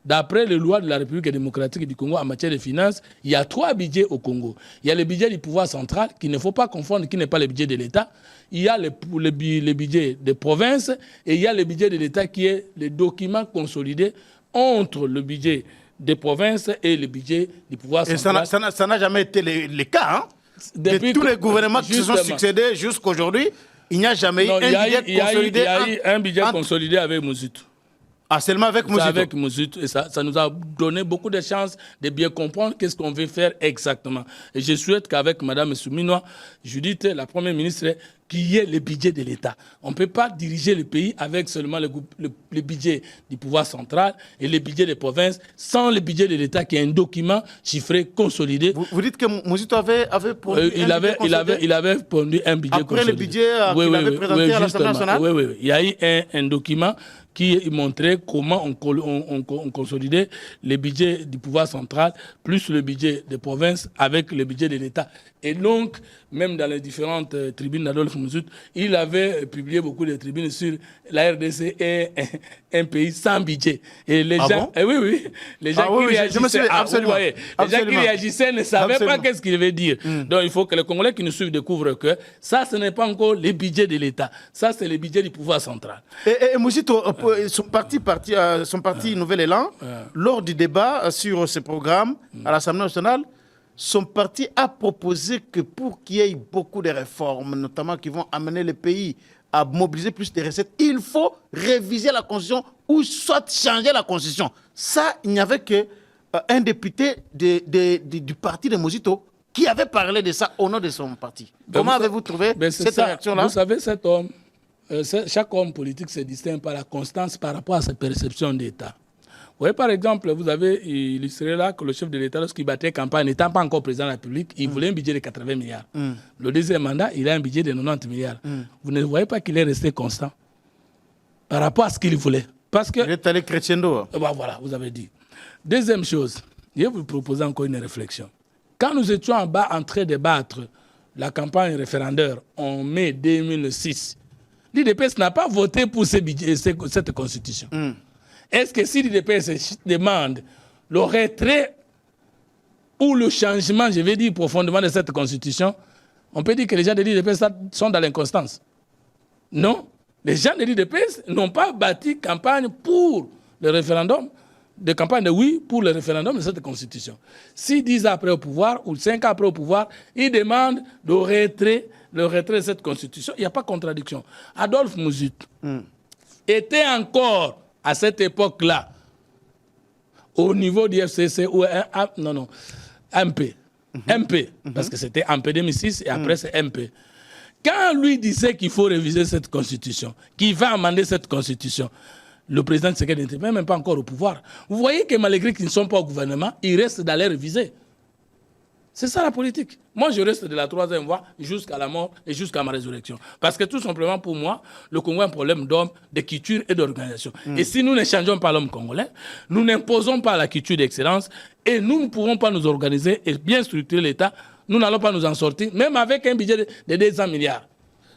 d'après les lois de la République démocratique du Congo en matière de finances, il y a 3 budgets au Congo. Il y a le budget du pouvoir central, qu'il ne faut pas confondre, qui n'est pas le budget de l'État. Il y a le budget des provinces et il y a le budget de l'État qui est le document consolidé entre le budget des provinces et le budget du pouvoir central. Et ça n'a jamais été le cas, hein? De tous les gouvernements qui se sont succédés jusqu'à aujourd'hui, il n'y a jamais eu un budget consolidé. Il y a eu un budget consolidé avec Mouzoutou. Ah, seulement avec Mouzoutou? Avec Mouzoutou. Et ça nous a donné beaucoup de chances de bien comprendre qu'est-ce qu'on veut faire exactement. Et je souhaite qu'avec Mme Souminois, Judith, la Première ministre, qu'il y ait le budget de l'État. On ne peut pas diriger le pays avec seulement le budget du pouvoir central et le budget des provinces sans le budget de l'État qui est un document chiffré, consolidé. Vous dites que Mouzoutou avait pondu il avait pondu un budget après consolidé. Le budget qu'il avait présenté à l'Assemblée nationale? Oui. Il y a eu un document qui montrait comment on consolidait le budget du pouvoir central plus le budget des provinces avec le budget de l'État. Et donc, même dans les différentes tribunes d'Adolphe Mouzoutou, il avait publié beaucoup de tribunes sur la RDC est un pays sans budget. Et les gens, bon? Oui, les gens qui réagissaient, les gens qui réagissaient ne savaient pas qu'est-ce qu'il veut dire. Donc, il faut que les Congolais qui nous suivent découvrent que ça, ce n'est pas encore le budget de l'État. Ça, c'est le budget du pouvoir central. Et Mouzoutou, son parti Nouvel Élan, lors du débat sur ce programme à l'Assemblée nationale, son parti a proposé que pour qu'il y ait beaucoup de réformes, notamment qui vont amener le pays à mobiliser plus de recettes, il faut réviser la Constitution ou soit changer la Constitution. Ça, il n'y avait qu'un député du parti de Mouzoutou qui avait parlé de ça au nom de son parti. Comment avez-vous trouvé cette réaction-là? Vous savez, cet homme, chaque homme politique se distingue par la constance par rapport à sa perception d'État. Vous voyez, par exemple, vous avez illustré là que le chef de l'État, lorsqu'il battait campagne, n'étant pas encore président de la République, il voulait un budget de 80 milliards. Le deuxième mandat, il a un budget de 90 milliards. Vous ne voyez pas qu'il est resté constant par rapport à ce qu'il voulait. Parce que, il est allé crescendo. Voilà, vous avez dit. Deuxième chose, je vais vous proposer encore une réflexion. Quand nous étions en train de débattre la campagne référendaire en mai 2006, l'UDPS n'a pas voté pour cette constitution. Est-ce que si l'UDPS demande le retrait ou le changement, je vais dire profondément, de cette constitution, on peut dire que les gens de l'UDPS sont dans l'inconstance? Non. Les gens de l'UDPS n'ont pas bâti campagne pour le référendum, de campagne de oui pour le référendum de cette constitution. Si 10 ans après au pouvoir ou 5 ans après au pouvoir, ils demandent le retrait de cette constitution, il n'y a pas de contradiction. Adolphe Mouzoutou était encore à cette époque-là, au niveau du FCC, ou MP, parce que c'était MP 2006 et après c'est MP. Quand lui disait qu'il faut réviser cette constitution, qu'il va amender cette constitution, le président Tshisekedi n'était même pas encore au pouvoir. Vous voyez que malgré qu'ils ne sont pas au gouvernement, ils restent dans leur visée. C'est ça la politique. Moi, je reste de la troisième voie jusqu'à la mort et jusqu'à ma résurrection. Parce que tout simplement, pour moi, le Congo a un problème d'homme, de culture et d'organisation. Et si nous ne changeons pas l'homme congolais, nous n'imposons pas la culture d'excellence et nous ne pourrons pas nous organiser et bien structurer l'État, nous n'allons pas nous en sortir, même avec un budget de 200 milliards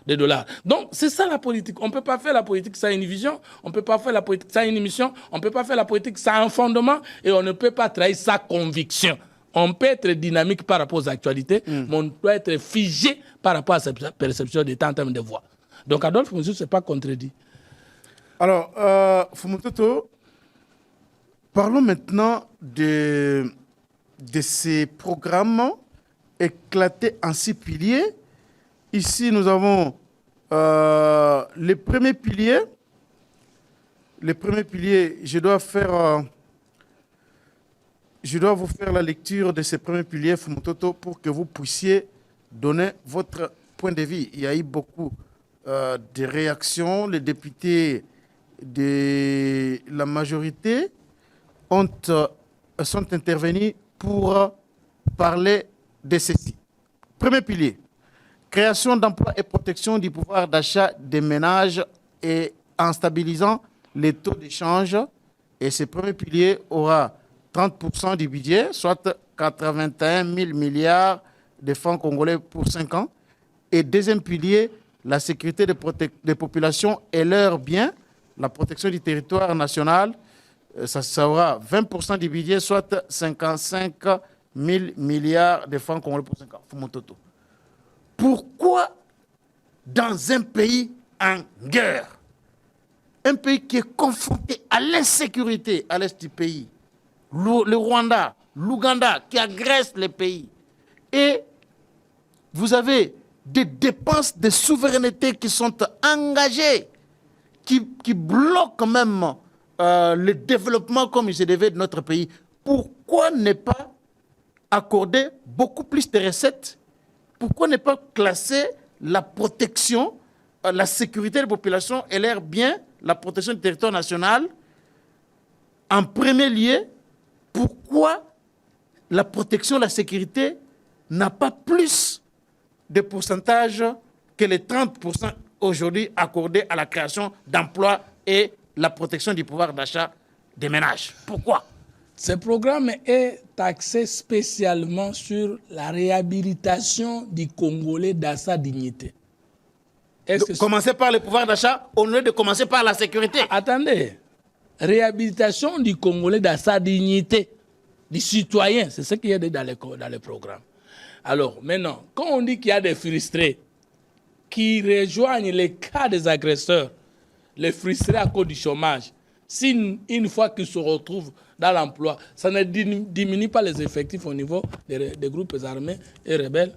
de dollars. Donc, c'est ça la politique. On ne peut pas faire la politique sans une vision, on ne peut pas faire la politique sans une mission, on ne peut pas faire la politique sans un fondement et on ne peut pas trahir sa conviction. On peut être dynamique par rapport aux actualités, mais on doit être figé par rapport à cette perception d'État en termes de voix. Donc Adolphe Moussou, ce n'est pas contredit. Alors, Fumototo, parlons maintenant de ces programmes éclatés en 6 piliers. Ici, nous avons les premiers piliers. Les premiers piliers, je dois vous faire la lecture de ces premiers piliers, Fumototo, pour que vous puissiez donner votre point de vue. Il y a eu beaucoup de réactions. Les députés de la majorité sont intervenus pour parler de ceci. Premier pilier, création d'emplois et protection du pouvoir d'achat des ménages et en stabilisant les taux d'échange. Et ce premier pilier aura 30% du budget, soit 81 000 milliards de francs congolais pour 5 ans. Et deuxième pilier, la sécurité des populations et leurs biens, la protection du territoire national, ça aura 20% du budget, soit 55 000 milliards de francs congolais pour 5 ans. Fumototo. Pourquoi dans un pays en guerre, un pays qui est confronté à l'insécurité à l'est du pays, le Rwanda, l'Ouganda qui agressent les pays, et vous avez des dépenses de souveraineté qui sont engagées, qui bloquent même le développement comme il se devait de notre pays. Pourquoi ne pas accorder beaucoup plus de recettes? Pourquoi ne pas classer la protection, la sécurité des populations et leurs biens, la protection du territoire national en premier lieu? Pourquoi la protection, la sécurité n'a pas plus de pourcentage que les 30% aujourd'hui accordés à la création d'emplois et la protection du pouvoir d'achat des ménages? Pourquoi? Ce programme est axé spécialement sur la réhabilitation du Congolais dans sa dignité. Commencer par le pouvoir d'achat au lieu de commencer par la sécurité. Attendez. Réhabilitation du Congolais dans sa dignité, du citoyen, c'est ce qu'il y a dans le programme. Alors, maintenant, quand on dit qu'il y a des frustrés qui rejoignent les cas des agresseurs, les frustrés à cause du chômage, si une fois qu'ils se retrouvent dans l'emploi, ça ne diminue pas les effectifs au niveau des groupes armés et rebelles,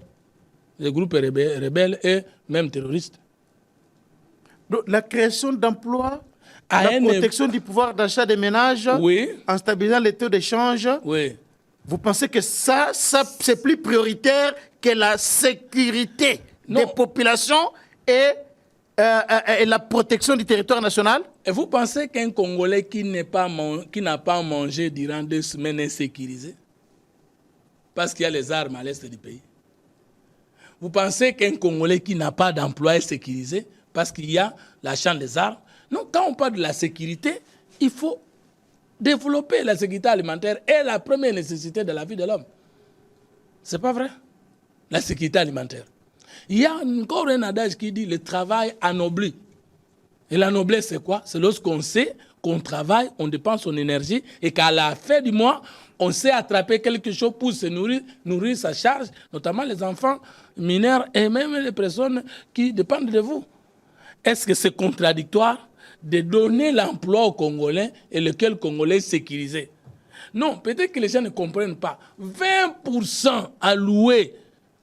des groupes rebelles et même terroristes. Donc, la création d'emplois, la protection du pouvoir d'achat des ménages, oui, en stabilisant les taux d'échange, oui. Vous pensez que ça c'est plus prioritaire que la sécurité des populations et la protection du territoire national? Et vous pensez qu'un Congolais qui n'a pas mangé durant 2 semaines est sécurisé? Parce qu'il y a les armes à l'est du pays. Vous pensez qu'un Congolais qui n'a pas d'emploi est sécurisé? Parce qu'il y a l'achat des armes? Non, quand on parle de la sécurité, il faut développer la sécurité alimentaire est la première nécessité de la vie de l'homme. C'est pas vrai? La sécurité alimentaire. Il y a encore un adage qui dit le travail anoblit. Et la noblesse, c'est quoi? C'est lorsqu'on sait qu'on travaille, on dépense son énergie et qu'à la fin du mois, on sait attraper quelque chose pour se nourrir sa charge, notamment les enfants mineurs et même les personnes qui dépendent de vous. Est-ce que c'est contradictoire de donner l'emploi aux Congolais et lequel Congolais est sécurisé? Non, peut-être que les gens ne comprennent pas. 20% alloués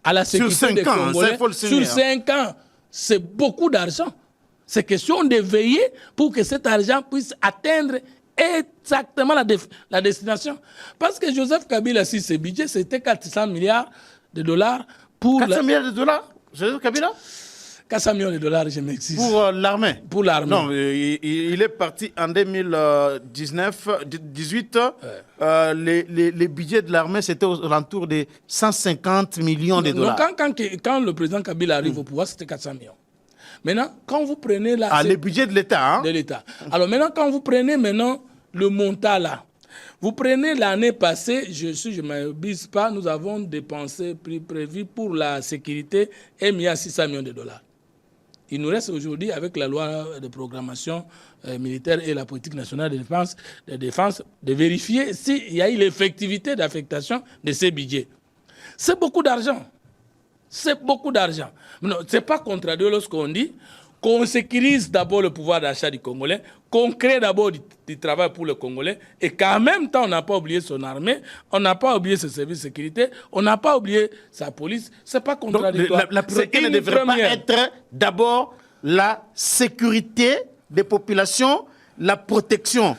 à la sécurité des Congolais sur 5 ans, c'est beaucoup d'argent. C'est question de veiller pour que cet argent puisse atteindre exactement la destination. Parce que Joseph Kabila, si ce budget, c'était 400 milliards de dollars pour... 400 milliards de dollars, Joseph Kabila? 400 millions de dollars, je m'excuse. Pour l'armée. Pour l'armée. Non, il est parti en 2018. Les budgets de l'armée, c'était aux alentours de 150 millions de dollars. Quand le président Kabila arrive au pouvoir, c'était 400 millions. Maintenant, quand vous prenez là... le budget de l'État. Hein? De l'État. Alors maintenant, quand vous prenez maintenant le montant là, vous prenez l'année passée, je ne m'abuse pas, nous avons dépensé, prévu pour la sécurité 1 600 millions de dollars. Il nous reste aujourd'hui, avec la loi de programmation militaire et la politique nationale de défense, de vérifier s'il y a eu l'effectivité d'affectation de ces budgets. C'est beaucoup d'argent. C'est beaucoup d'argent. Ce n'est pas contradictoire lorsqu'on dit qu'on sécurise d'abord le pouvoir d'achat du Congolais, qu'on crée d'abord du travail pour le Congolais, et qu'en même temps, on n'a pas oublié son armée, on n'a pas oublié ses services de sécurité, on n'a pas oublié sa police. Ce n'est pas contradictoire. Donc, la priorité ne devrait pas être d'abord la sécurité des populations, la protection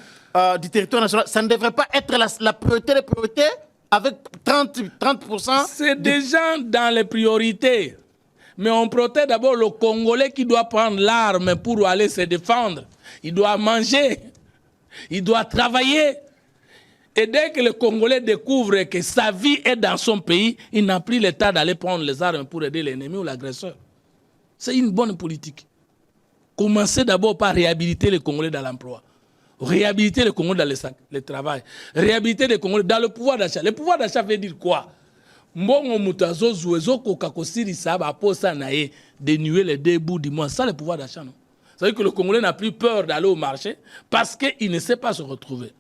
du territoire national. Ça ne devrait pas être la priorité des priorités avec 30%. C'est déjà dans les priorités. Mais on protège d'abord le Congolais qui doit prendre l'arme pour aller se défendre. Il doit manger, il doit travailler. Et dès que le Congolais découvre que sa vie est dans son pays, il n'a plus le temps d'aller prendre les armes pour aider l'ennemi ou l'agresseur. C'est une bonne politique. Commencez d'abord par réhabiliter les Congolais dans l'emploi. Réhabiliter les Congolais dans le travail. Réhabiliter les Congolais dans le pouvoir d'achat. Le pouvoir d'achat veut dire quoi? Mbongo mutazo zuezo kokakosiri saba posa nae dénuer les deux bouts du mois. Ça, le pouvoir d'achat, non? Ça veut dire que le Congolais n'a plus peur d'aller au marché parce qu'il ne sait pas se retrouver.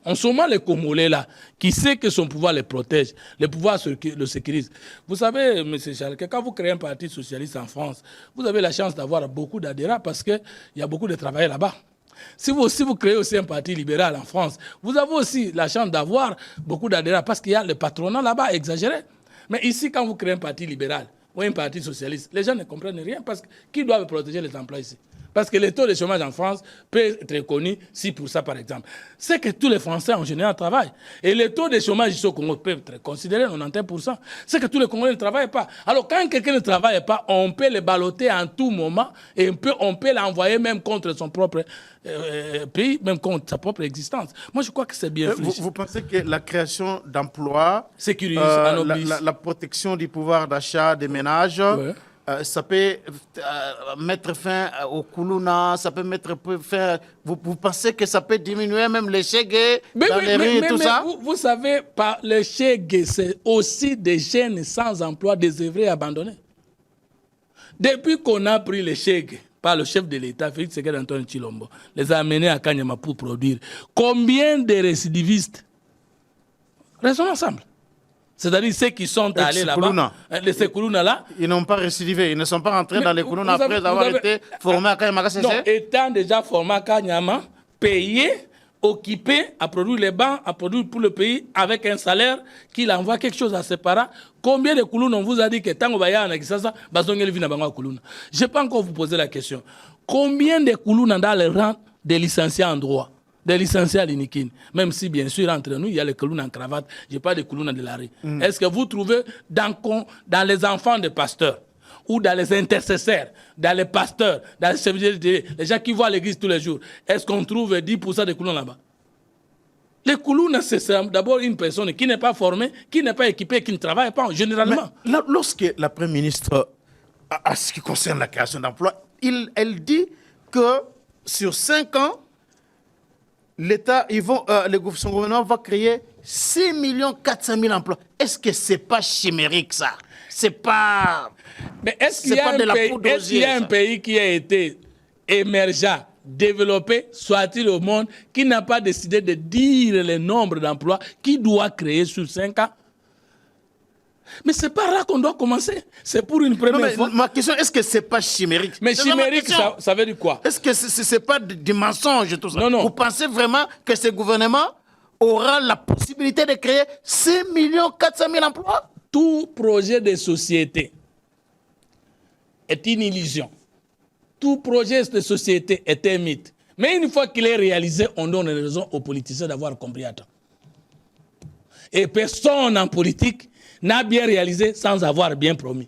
En ce moment, les Congolais là, qui sait que son pouvoir les protège, le pouvoir le sécurise. Vous savez, M. Charles, que quand vous créez un parti socialiste en France, vous avez la chance d'avoir beaucoup d'adhérents parce qu'il y a beaucoup de travailleurs là-bas. Si vous créez aussi un parti libéral en France, vous avez aussi la chance d'avoir beaucoup d'adhérents parce qu'il y a le patronat là-bas exagéré. Mais ici, quand vous créez un parti libéral ou un parti socialiste, les gens ne comprennent rien parce que qui doit protéger les emplois ici? Parce que le taux de chômage en France peut être connu 6% par exemple. C'est que tous les Français en général travaillent. Et le taux de chômage ici au Congo peut être considéré 91%. C'est que tous les Congolais ne travaillent pas. Alors quand quelqu'un ne travaille pas, on peut le balloter en tout moment et on peut l'envoyer même contre son propre pays, même contre sa propre existence. Moi je crois que c'est bien fléchi. Vous pensez que la création d'emplois, sécurise, la protection du pouvoir d'achat des ménages, ouais, ça peut mettre fin au Kuluna, ça peut mettre fin... Vous pensez que ça peut diminuer même les chègues dans les rues et tout ça? Vous savez, les chègues, c'est aussi des jeunes sans emploi, désœuvrés, abandonnés. Depuis qu'on a pris les chègues par le chef de l'État, Félix Tshisekedi-Antoine Tshilombo, les a amenés à Kanyama pour produire, combien de récidivistes? Raisonnons ensemble. C'est-à-dire ceux qui sont allés là-bas, les Sekuluna là. Ils n'ont pas récidivé, ils ne sont pas rentrés dans les Kuluna après avoir été formés à Kanyama. Non, étant déjà formés à Kanyama, payés, occupés à produire les bancs, à produire pour le pays avec un salaire qu'il envoie quelque chose à ses parents. Combien de Kuluna on vous a dit que tant que Baya a ça, je peux encore vous poser la question. Combien de Kuluna dans le rang des licenciés en droit? Des licenciés à l'Inikin, même si bien sûr entre nous il y a les Kuluna en cravate, je n'ai pas de Kuluna de la rue. Est-ce que vous trouvez dans les enfants des pasteurs ou dans les intercesseurs, dans les pasteurs, dans les gens qui vont à l'église tous les jours, est-ce qu'on trouve 10% de Kuluna là-bas? Les Kuluna, c'est d'abord une personne qui n'est pas formée, qui n'est pas équipée, qui ne travaille pas généralement. Mais lorsque la Première ministre, à ce qui concerne la création d'emplois, elle dit que sur 5 ans, l'État, son gouvernement va créer 6 400 000 emplois. Est-ce que ce n'est pas chimérique, ça? C'est pas... Mais est-ce qu'il y a un pays qui a été émergent, développé, soit-il au monde, qui n'a pas décidé de dire le nombre d'emplois qu'il doit créer sur 5 ans? Mais c'est par là qu'on doit commencer. C'est pour une première fois. Ma question, est-ce que c'est pas chimérique? Mais chimérique, ça veut dire quoi? Est-ce que c'est pas du mensonge tout ça? Non. Vous pensez vraiment que ce gouvernement aura la possibilité de créer 6 400 000 emplois? Tout projet de société est une illusion. Tout projet de société est un mythe. Mais une fois qu'il est réalisé, on donne raison aux politiciens d'avoir compris à temps. Et personne en politique n'a bien réalisé sans avoir bien promis.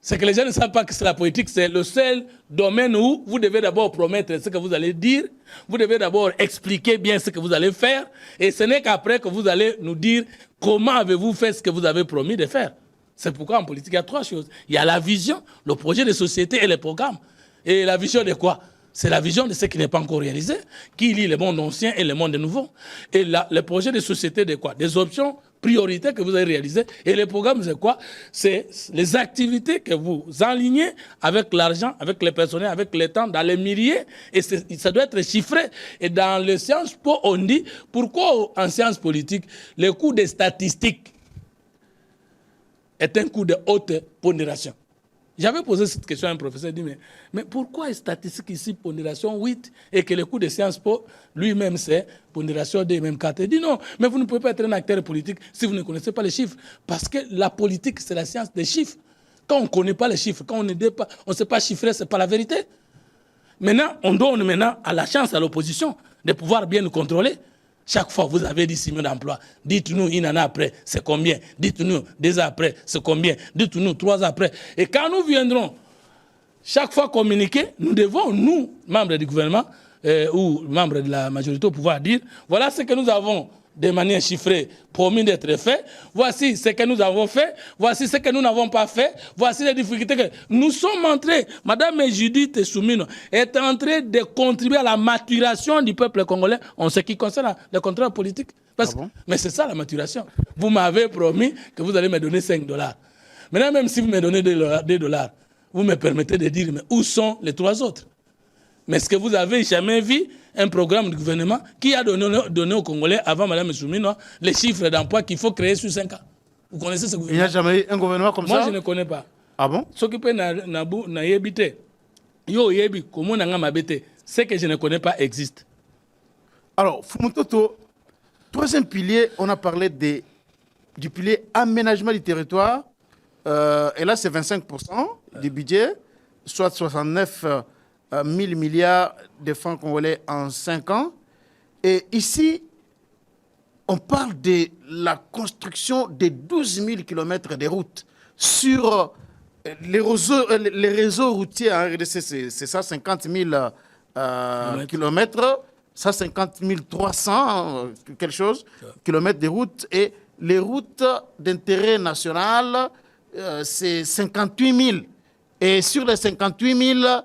C'est que les gens ne savent pas que c'est la politique, c'est le seul domaine où vous devez d'abord promettre ce que vous allez dire, vous devez d'abord expliquer bien ce que vous allez faire, et ce n'est qu'après que vous allez nous dire comment avez-vous fait ce que vous avez promis de faire. C'est pourquoi en politique, il y a 3 choses. Il y a la vision, le projet de société et les programmes. Et la vision de quoi? C'est la vision de ce qui n'est pas encore réalisé, qui lie le monde ancien et le monde nouveau. Et le projet de société de quoi? Des options prioritaires que vous avez réalisées. Et les programmes, c'est quoi? C'est les activités que vous alignez avec l'argent, avec les personnels, avec le temps, dans les milliers. Et ça doit être chiffré. Et dans les sciences po, on dit, pourquoi en sciences politiques, le coût des statistiques est un coût de haute pondération? J'avais posé cette question à un professeur, il dit, mais pourquoi est statistique ici pondération 8 et que le coût de Sciences Po, lui-même, c'est pondération 2, même 4? Il dit non, mais vous ne pouvez pas être un acteur politique si vous ne connaissez pas les chiffres. Parce que la politique, c'est la science des chiffres. Quand on ne connaît pas les chiffres, quand on ne sait pas chiffrer, ce n'est pas la vérité. Maintenant, on donne à la chance à l'opposition de pouvoir bien nous contrôler. Chaque fois, vous avez dit 6 000 emplois. Dites-nous, une année après, c'est combien? Dites-nous, 2 ans après, c'est combien? Dites-nous, 3 ans après. Et quand nous viendrons, chaque fois communiquer, nous devons, nous, membres du gouvernement, ou membres de la majorité au pouvoir, dire, voilà ce que nous avons de manière chiffrée promis d'être fait. Voici ce que nous avons fait. Voici ce que nous n'avons pas fait. Voici les difficultés que nous sommes en train. Madame Judith Soumino est en train de contribuer à la maturation du peuple congolais en ce qui concerne le contrôle politique. Mais c'est ça la maturation. Vous m'avez promis que vous allez me donner $5. Maintenant, même si vous me donnez $2, vous me permettez de dire, mais où sont les 3 autres? Mais est-ce que vous avez jamais vu un programme du gouvernement qui a donné aux Congolais, avant Mme Soumino, les chiffres d'emploi qu'il faut créer sur 5 ans? Vous connaissez ce gouvernement? Il n'y a jamais eu un gouvernement comme ça? Moi, je ne connais pas. Ah bon? Ce qui peut na yebite. Yo yebi, comment na mabete. Ce que je ne connais pas existe. Alors, Fumutoto, 3e pilier, on a parlé du pilier aménagement du territoire. Et là, c'est 25% du budget, soit 69 000 milliards de francs congolais en 5 ans. Et ici, on parle de la construction de 12 000 km de routes sur les réseaux routiers en RDC. C'est ça, 50 000 km, ça 50 300 quelque chose, kilomètres de routes. Et les routes d'intérêt national, c'est 58 000. Et sur les 58 000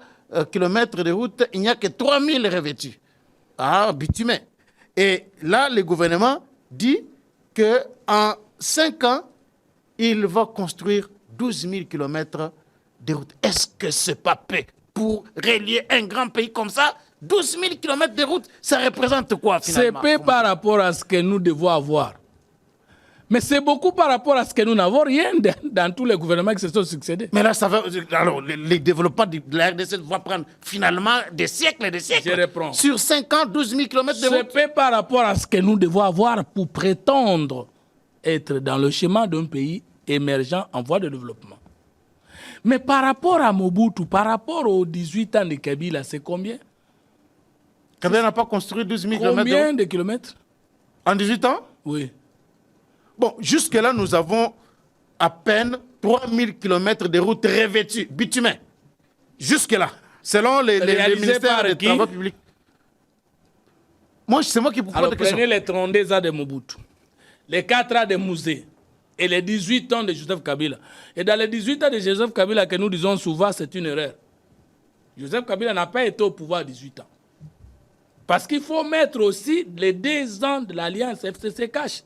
kilomètres de route, il n'y a que 3 000 revêtus, bitumés. Et là, le gouvernement dit qu'en 5 ans, il va construire 12 000 kilomètres de route. Est-ce que c'est pas peu pour relier un grand pays comme ça? 12 000 kilomètres de route, ça représente quoi finalement? C'est peu par rapport à ce que nous devons avoir. Mais c'est beaucoup par rapport à ce que nous n'avons rien dans tous les gouvernements qui se sont succédés. Mais là, ça va. Alors, les développements de la RDC vont prendre finalement des siècles et des siècles. Je reprends. Sur 5 ans, 12 000 km de route. C'est peu par rapport à ce que nous devons avoir pour prétendre être dans le schéma d'un pays émergent en voie de développement. Mais par rapport à Mobutu, par rapport aux 18 ans de Kabila, c'est combien? Kabila n'a pas construit 12 000 km. Combien de kilomètres? En 18 ans? Oui. Bon, jusque-là, nous avons à peine 3 000 km de routes revêtues, bitumées. Jusque-là, selon les ministères des Travaux publics. Moi, c'est moi qui vous pose la question. Prenez les 32 ans de Mobutu, les 4 ans de Mouzé et les 18 ans de Joseph Kabila. Et dans les 18 ans de Joseph Kabila que nous disons souvent, c'est une erreur. Joseph Kabila n'a pas été au pouvoir à 18 ans. Parce qu'il faut mettre aussi les 2 ans de l'alliance FCC-Cash.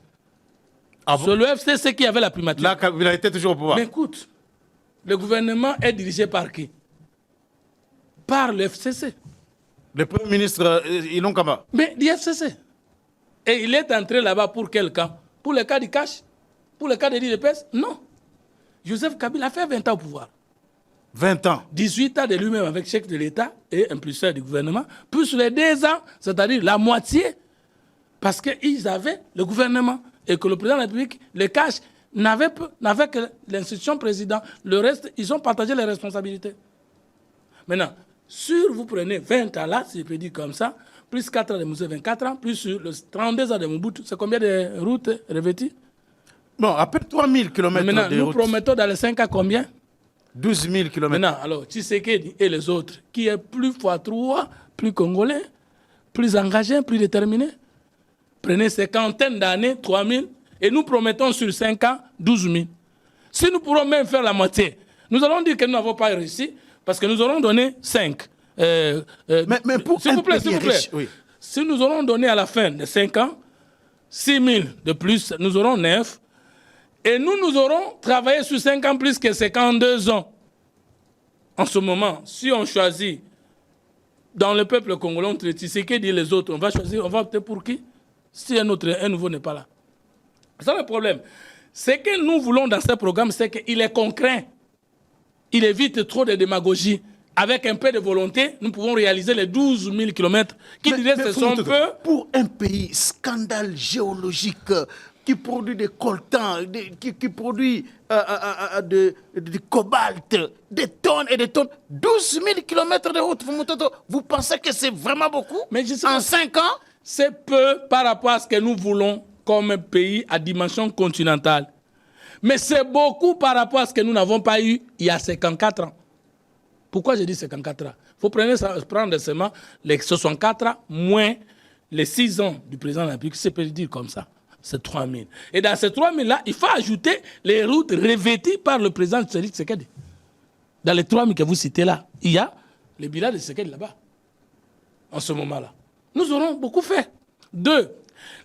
C'est le FCC qui avait la primature. Là, il a été toujours au pouvoir. Mais écoute, le gouvernement est dirigé par qui? Par le FCC. Le Premier ministre Ilon Kamba. Mais l'FCC. Et il est entré là-bas pour quel cas? Pour le cas du cash? Pour le cas de l'IDPS? Non. Joseph Kabila a fait 20 ans au pouvoir. 20 ans. 18 ans de lui-même avec chef de l'État et impulseur du gouvernement, plus les 2 ans, c'est-à-dire la moitié, parce qu'ils avaient le gouvernement. Et que le président de la République, le cash, n'avait que l'institution président. Le reste, ils ont partagé les responsabilités. Maintenant, vous prenez 20 ans là, si je peux dire comme ça, plus 4 ans de Mouzé, 24 ans, plus sur le 32 ans de Mobutu, c'est combien de routes revêtues? Bon, à peine 3 000 km de routes. Maintenant, nous promettons dans les 5 ans combien? 12 000 km. Maintenant, alors, Tshisekedi et les autres, qui est plus x3, plus congolais, plus engagé, plus déterminé, prenez 50 d'années, 3 000, et nous promettons sur 5 ans, 12 000. Si nous pourrons même faire la moitié, nous allons dire que nous n'avons pas réussi, parce que nous aurons donné 5. Mais pour s'il vous plaît, riche, oui. Si nous aurons donné à la fin de 5 ans, 6 000 de plus, nous aurons 9. Et nous aurons travaillé sur 5 ans plus que 52 ans. En ce moment, si on choisit dans le peuple congolais, entre Tshisekedi et les autres, on va choisir, on va opter pour qui? Si un nouveau n'est pas là. C'est ça le problème. Ce que nous voulons dans ce programme, c'est qu'il est concret. Il évite trop de démagogie. Avec un peu de volonté, nous pouvons réaliser les 12 000 km qui disaient ce sont peu. Pour un pays scandale géologique qui produit des coltans, qui produit du cobalt, des tonnes et des tonnes, 12 000 km de route, vous pensez que c'est vraiment beaucoup? Mais je sais en 5 ans? C'est peu par rapport à ce que nous voulons comme pays à dimension continentale. Mais c'est beaucoup par rapport à ce que nous n'avons pas eu il y a 54 ans. Pourquoi je dis 54 ans? Il faut prendre seulement les 64 ans moins les 6 ans du président de la République. C'est peut dire comme ça. C'est 3 000. Et dans ces 3 000-là, il faut ajouter les routes revêtues par le président Félix Tshisekedi. Dans les 3 000 que vous citez là, il y a les bilans de Tshisekedi là-bas. En ce moment-là. Nous aurons beaucoup fait. 2.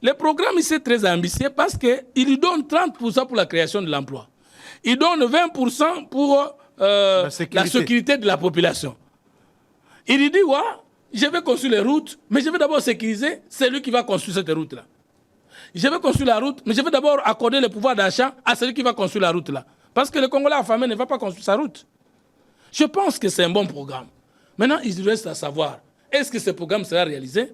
Le programme ici est très ambitieux parce qu'il lui donne 30% pour la création de l'emploi. Il donne 20% pour la sécurité de la population. Il lui dit, ouais, je vais construire les routes, mais je vais d'abord sécuriser celui qui va construire cette route-là. Je vais construire la route, mais je vais d'abord accorder le pouvoir d'achat à celui qui va construire la route-là. Parce que le Congolais affamé ne va pas construire sa route. Je pense que c'est un bon programme. Maintenant, il reste à savoir, est-ce que ce programme sera réalisé?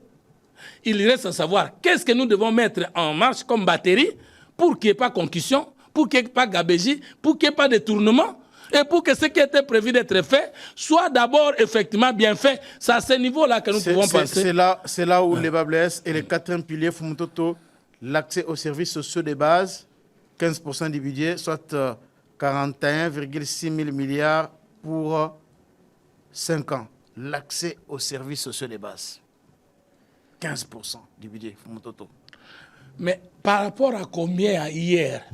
Il reste à savoir, qu'est-ce que nous devons mettre en marche comme batterie pour qu'il n'y ait pas concussion, pour qu'il n'y ait pas gabégie, pour qu'il n'y ait pas détournement, et pour que ce qui était prévu d'être fait soit d'abord effectivement bien fait. C'est à ce niveau-là que nous pouvons penser. C'est là où les bas blessent. Et le 4e pilier, Fumutoto, l'accès aux services sociaux de base, 15% du budget, soit 41,6 000 milliards pour 5 ans. L'accès aux services sociaux de base. 15% du budget, Fumutoto. Mais par rapport à combien hier?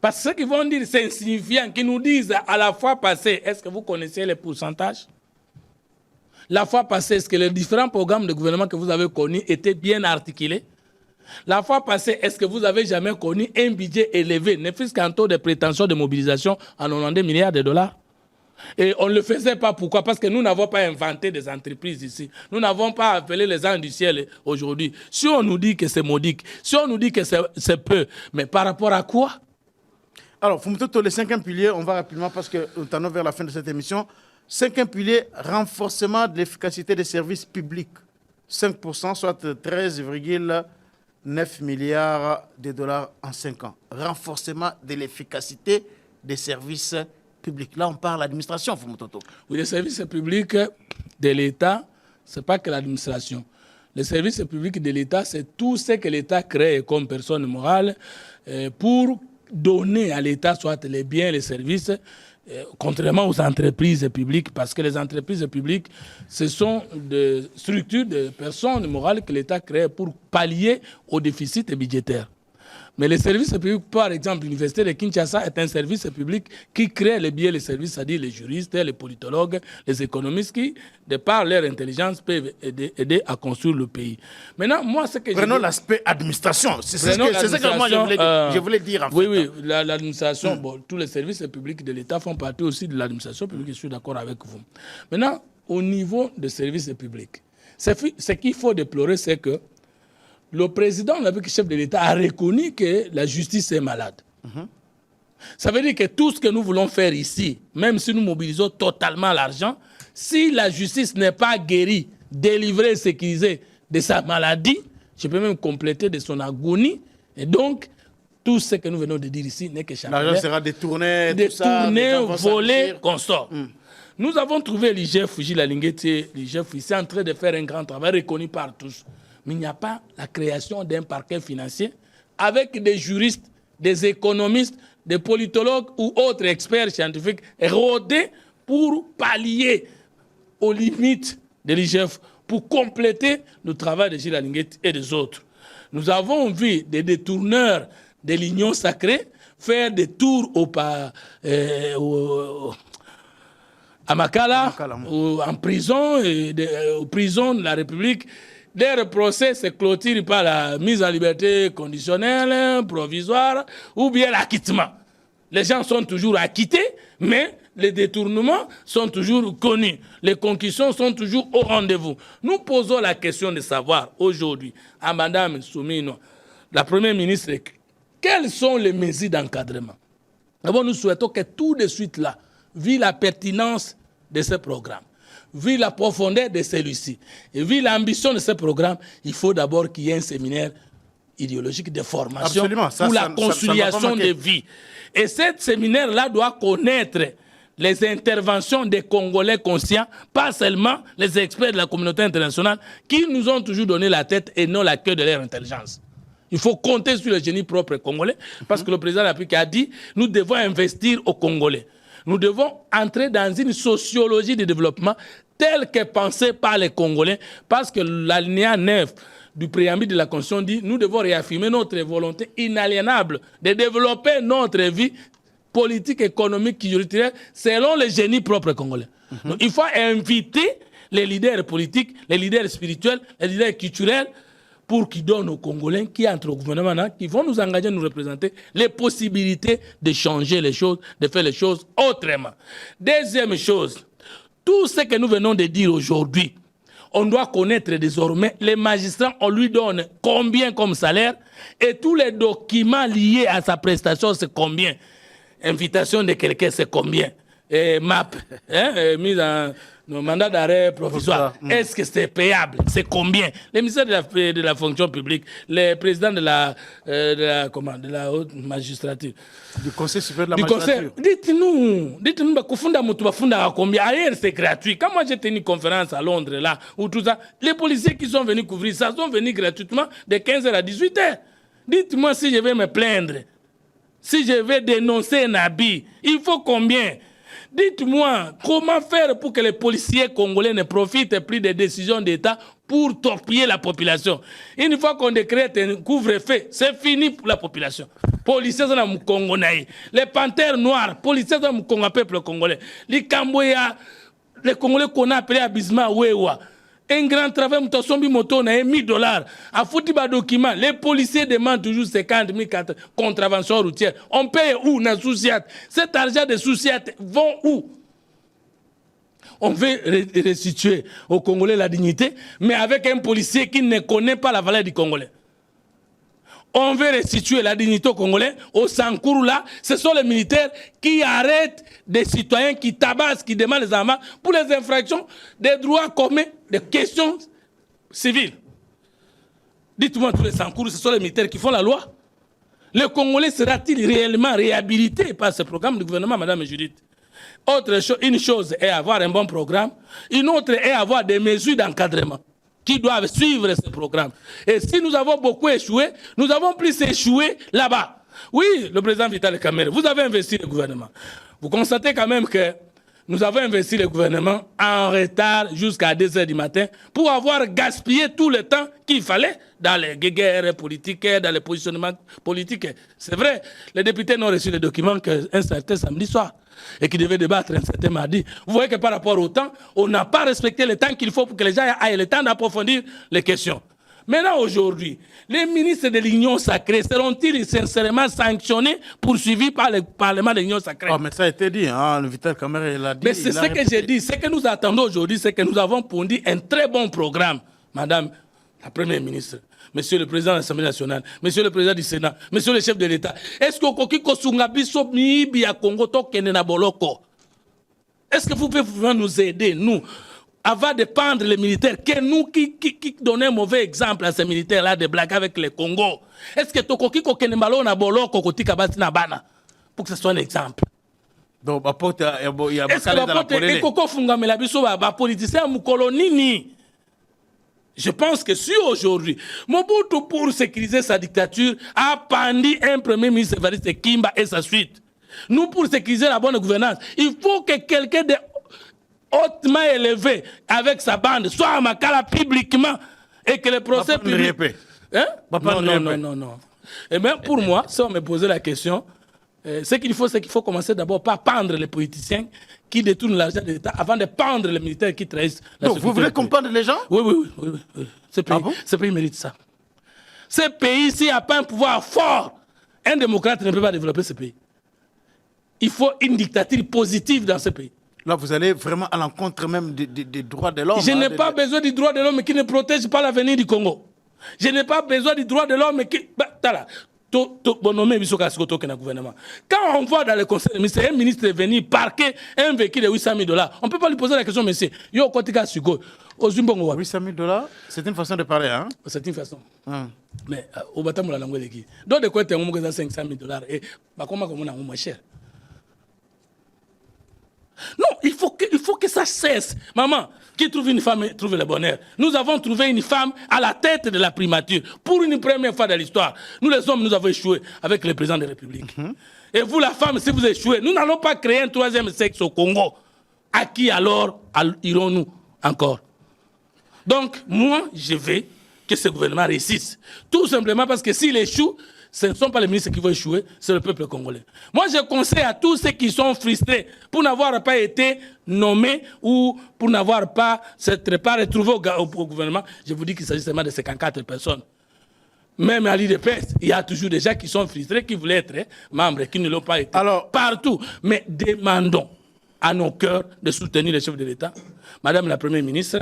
Parce que ce qu'ils vont dire, c'est insignifiant, qu'ils nous disent à la fois passée, est-ce que vous connaissez les pourcentages? La fois passée, est-ce que les différents programmes de gouvernement que vous avez connus étaient bien articulés? La fois passée, est-ce que vous avez jamais connu un budget élevé, ne fût-ce qu'un taux de prétention de mobilisation en 90 milliards de dollars? Et on ne le faisait pas. Pourquoi? Parce que nous n'avons pas inventé des entreprises ici. Nous n'avons pas appelé les anges du ciel aujourd'hui. Si on nous dit que c'est modique, si on nous dit que c'est peu, mais par rapport à quoi? Alors, Fumutoto, le 5e pilier, on va rapidement parce que nous tendons vers la fin de cette émission. 5e pilier, renforcement de l'efficacité des services publics. 5%, soit 13,9 milliards de dollars en 5 ans. Renforcement de l'efficacité des services publics. Là, on parle de l'administration, Fumutoto. Oui, les services publics de l'État, ce n'est pas que l'administration. Les services publics de l'État, c'est tout ce que l'État crée comme personne morale pour donner à l'État soit les biens, les services, contrairement aux entreprises publiques, parce que les entreprises publiques, ce sont des structures de personnes morales que l'État crée pour pallier au déficit budgétaire. Mais les services publics, par exemple, l'Université de Kinshasa est un service public qui crée les biens, les services, c'est-à-dire les juristes, les politologues, les économistes qui, de par leur intelligence, peuvent aider à construire le pays. Maintenant, moi, ce que prenons l'aspect administration. C'est ce que moi je voulais dire. En fait. Oui, l'administration, bon, tous les services publics de l'État font partie aussi de l'administration publique, je suis d'accord avec vous. Maintenant, au niveau des services publics, ce qu'il faut déplorer, c'est que le président, le chef de l'État, a reconnu que la justice est malade. Ça veut dire que tout ce que nous voulons faire ici, même si nous mobilisons totalement l'argent, si la justice n'est pas guérie, délivrée, sécurisée de sa maladie, je peux même compléter de son agonie. Et donc, tout ce que nous venons de dire ici n'est que chapelet. L'argent sera détourné, volé, consort. Nous avons trouvé l'IGF, Gilles Alingueti, l'IGF ici en train de faire un grand travail reconnu par tous. Mais il n'y a pas la création d'un parquet financier avec des juristes, des économistes, des politologues ou autres experts scientifiques rodés pour pallier aux limites de l'IGF, pour compléter le travail de Gilles Alinguet et des autres. Nous avons vu des détourneurs de l'Union sacrée faire des tours à Makala, en prison, aux prisons de la République. Leur procès se clôture par la mise en liberté conditionnelle, provisoire, ou bien l'acquittement. Les gens sont toujours acquittés, mais les détournements sont toujours connus. Les concussions sont toujours au rendez-vous. Nous posons la question de savoir aujourd'hui à Mme Soumino, la Première ministre, quelles sont les mesures d'encadrement. D'abord, nous souhaitons que tout de suite là, vu la pertinence de ce programme, vu la profondeur de celui-ci, et vu l'ambition de ce programme, il faut d'abord qu'il y ait un séminaire idéologique de formation pour la conciliation des vies. Et ce séminaire-là doit connaître les interventions des Congolais conscients, pas seulement les experts de la communauté internationale qui nous ont toujours donné la tête et non la queue de leur intelligence. Il faut compter sur le génie propre congolais parce que le président de la République a dit nous devons investir aux Congolais. Nous devons entrer dans une sociologie de développement telle que pensée par les Congolais parce que l'alinéa 9 du préambule de la Constitution dit nous devons réaffirmer notre volonté inaliénable de développer notre vie politique, économique, culturelle selon le génie propre congolais. Donc, il faut inviter les leaders politiques, les leaders spirituels, les leaders culturels pour qu'ils donnent aux Congolais qui entrent au gouvernement, qui vont nous engager, nous représenter, les possibilités de changer les choses, de faire les choses autrement. Deuxième chose, tout ce que nous venons de dire aujourd'hui, on doit connaître désormais, les magistrats, on lui donne combien comme salaire et tous les documents liés à sa prestation, c'est combien. Invitation de quelqu'un, c'est combien. MAP, mise en mandat d'arrêt provisoire. Est-ce que c'est payable? C'est combien? Le ministère de la fonction publique, le président de la haute magistrature. Du Conseil supérieur de la magistrature. Dites-nous, combien? Ailleurs, c'est gratuit. Quand moi j'ai tenu une conférence à Londres, là, où tout ça, les policiers qui sont venus couvrir ça sont venus gratuitement de 15h à 18h. Dites-moi si je vais me plaindre. Si je vais dénoncer un habit, il faut combien? Dites-moi, comment faire pour que les policiers congolais ne profitent plus des décisions d'État pour torpiller la population? Une fois qu'on décrète un couvre-feu, c'est fini pour la population. Policiers sont dans Congolais. Les panthères noires, policiers sont dans le peuple congolais. Les Camboya, les Congolais qu'on a appelé Abisma Wewa. Un grand travail, moto moto na $1,000. À foutu ba document, les policiers demandent toujours 50 000 contraventions routières. On paye où dans Souciat? Cet argent de Souciat vont où? On veut restituer aux Congolais la dignité, mais avec un policier qui ne connaît pas la valeur du Congolais. On veut restituer la dignité aux Congolais. Au Sankourou là, ce sont les militaires qui arrêtent des citoyens qui tabassent, qui demandent les armes pour les infractions des droits communs, des questions civiles. Dites-moi, tous les Sankourou, ce sont les militaires qui font la loi. Le Congolais sera-t-il réellement réhabilité par ce programme du gouvernement, Madame Judith? Une chose est avoir un bon programme, une autre est avoir des mesures d'encadrement qui doivent suivre ce programme. Et si nous avons beaucoup échoué, nous avons plus échoué là-bas. Oui, le président Vital Kamerhe, vous avez investi le gouvernement. Vous constatez quand même que nous avons investi le gouvernement en retard jusqu'à 2h du matin pour avoir gaspillé tout le temps qu'il fallait dans les guerres politiques, dans les positionnements politiques. C'est vrai, les députés n'ont reçu les documents qu'un certain samedi soir et qui devaient débattre un certain mardi. Vous voyez que par rapport au temps, on n'a pas respecté le temps qu'il faut pour que les gens aient le temps d'approfondir les questions. Maintenant, aujourd'hui, les ministres de l'Union sacrée seront-ils sincèrement sanctionnés, poursuivis par le Parlement de l'Union sacrée? Oh, mais ça a été dit, hein, le Vital Kamerhe l'a dit. Mais c'est ce que j'ai dit. Ce que nous attendons aujourd'hui, c'est que nous avons pondu un très bon programme, Madame la Première ministre, Monsieur le Président de l'Assemblée nationale, Monsieur le Président du Sénat, Monsieur le chef de l'État. Est-ce que vous pouvez nous aider, nous, avant de pendre les militaires, que nous qui donnons un mauvais exemple à ces militaires-là de blaguer avec le Congo? Est-ce que Tokoki Kokenemalo na Boloko Kotika Batina Bana pour que ce soit un exemple? Donc, il y a est-ce que la politicien moukolonini? Je pense que si aujourd'hui, Mobutu, pour sécuriser sa dictature, a pendu un premier ministre Evariste Kimba et sa suite. Nous, pour sécuriser la bonne gouvernance, il faut que quelqu'un de hautement élevé avec sa bande soit à Makala publiquement et que le procès public... Hein? Non. Et même pour moi, si on me posait la question, ce qu'il faut, c'est qu'il faut commencer d'abord par pendre les politiciens qui détournent l'argent de l'État avant de pendre les militaires qui trahissent la sécurité. Vous voulez qu'on pende les gens? Oui. Ce pays mérite ça. Ce pays, s'il n'y a pas un pouvoir fort, un démocrate ne peut pas développer ce pays. Il faut une dictature positive dans ce pays. Là, vous allez vraiment à l'encontre même des droits de l'homme. Je n'ai pas besoin du droit de l'homme qui ne protège pas l'avenir du Congo. Je n'ai pas besoin du droit de l'homme qui... gouvernement. Quand on voit dans le conseil des ministres, un ministre est venu parquer un véhicule de $800,000, on ne peut pas lui poser la question, monsieur. $800,000, c'est une façon de parler, hein? C'est une façon. Mais au bâtiment, la langue est qui? Donc, de quoi tu as $500,000 et comment on a moins cher? Non, il faut que ça cesse. Maman, qui trouve une femme trouve le bonheur. Nous avons trouvé une femme à la tête de la primature. Pour une première fois dans l'histoire. Nous les hommes, nous avons échoué avec le président de la République. Et vous, la femme, si vous échouez, nous n'allons pas créer un troisième sexe au Congo. À qui alors irons-nous encore? Donc, moi, je veux que ce gouvernement réussisse. Tout simplement parce que s'il échoue, ce ne sont pas les ministres qui vont échouer, c'est le peuple congolais. Moi, je conseille à tous ceux qui sont frustrés pour n'avoir pas été nommés ou pour n'avoir pas s'être pas retrouvés au gouvernement. Je vous dis qu'il s'agit seulement de 54 personnes. Même à l'IDPS, il y a toujours des gens qui sont frustrés, qui voulaient être membres, qui ne l'ont pas été. Alors, partout. Mais demandons à nos cœurs de soutenir les chefs de l'État, Madame la Première ministre,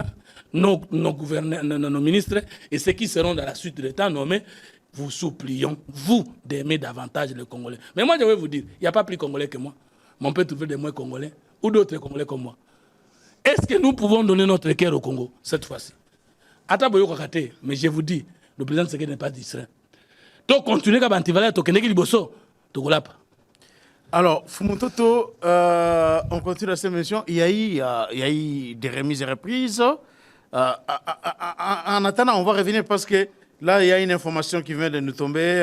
nos gouverneurs, nos ministres et ceux qui seront dans la suite de l'État nommés. Vous supplions, vous, d'aimer davantage les Congolais. Mais moi, je vais vous dire, il n'y a pas plus Congolais que moi. Mais on peut trouver des moins Congolais ou d'autres Congolais comme moi. Est-ce que nous pouvons donner notre cœur au Congo cette fois-ci? Mais je vous dis, le président Tshisekedi n'est pas distrait. Donc, continuez à bantivaler, alors, Fumutoto, on continue cette émission. Il y a eu des remises et reprises. En attendant, on va revenir parce que là, il y a une information qui vient de nous tomber.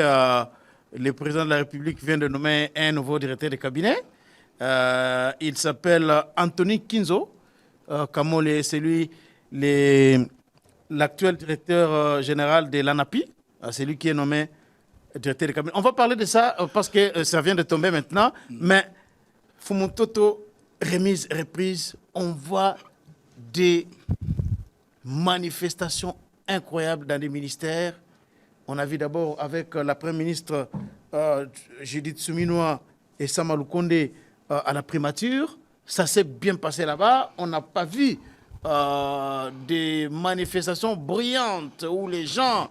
Le président de la République vient de nommer un nouveau directeur de cabinet. Il s'appelle Anthony Kinzo. Kamole, c'est lui l'actuel directeur général de l'ANAPI. C'est lui qui est nommé directeur de cabinet. On va parler de ça parce que ça vient de tomber maintenant. Mais Fumutoto, remise, reprise, on voit des manifestations incroyables dans les ministères. On a vu d'abord avec la Première ministre Judith Suminwa et Sama Lukonde à la primature. Ça s'est bien passé là-bas. On n'a pas vu des manifestations bruyantes où les gens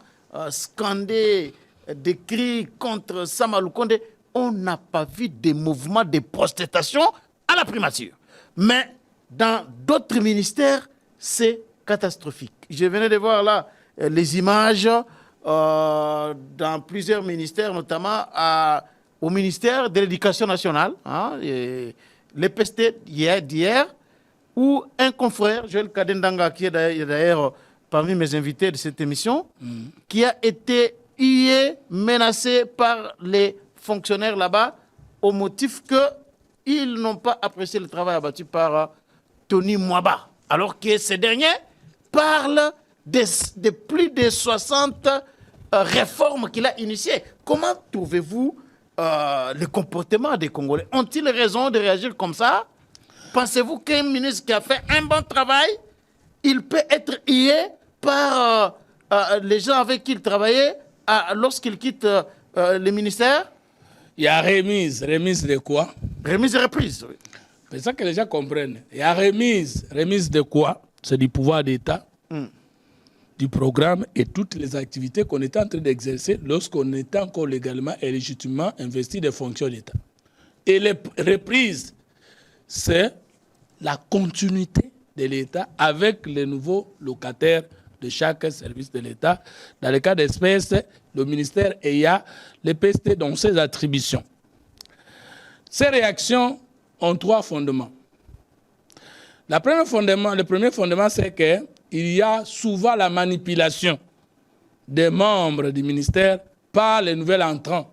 scandaient des cris contre Sama Lukonde. On n'a pas vu des mouvements de protestation à la primature. Mais dans d'autres ministères, c'est catastrophique. Je venais de voir là les images dans plusieurs ministères, notamment au ministère de l'Éducation nationale, l'EPST d'hier, où un confrère, Joël Kadendanga, qui est d'ailleurs parmi mes invités de cette émission, qui a été menacé par les fonctionnaires là-bas au motif qu'ils n'ont pas apprécié le travail abattu par Tony Mwaba, alors que ces derniers parlent de plus de 60 réformes qu'il a initiées. Comment trouvez-vous le comportement des Congolais? Ont-ils raison de réagir comme ça? Pensez-vous qu'un ministre qui a fait un bon travail, il peut être hué par les gens avec qui il travaillait lorsqu'il quitte le ministère? Il y a remise de quoi? Remise et reprise, oui. C'est ça que les gens comprennent. Il y a remise de quoi? C'est du pouvoir d'État, du programme et toutes les activités qu'on était en train d'exercer lorsqu'on était encore légalement et légitimement investi des fonctions d'État. Et les reprises, c'est la continuité de l'État avec les nouveaux locataires de chaque service de l'État. Dans le cas d'espèce, le ministère ayant les PST dans ses attributions. Ces réactions ont trois fondements. Le premier fondement, c'est que il y a souvent la manipulation des membres du ministère par les nouveaux entrants.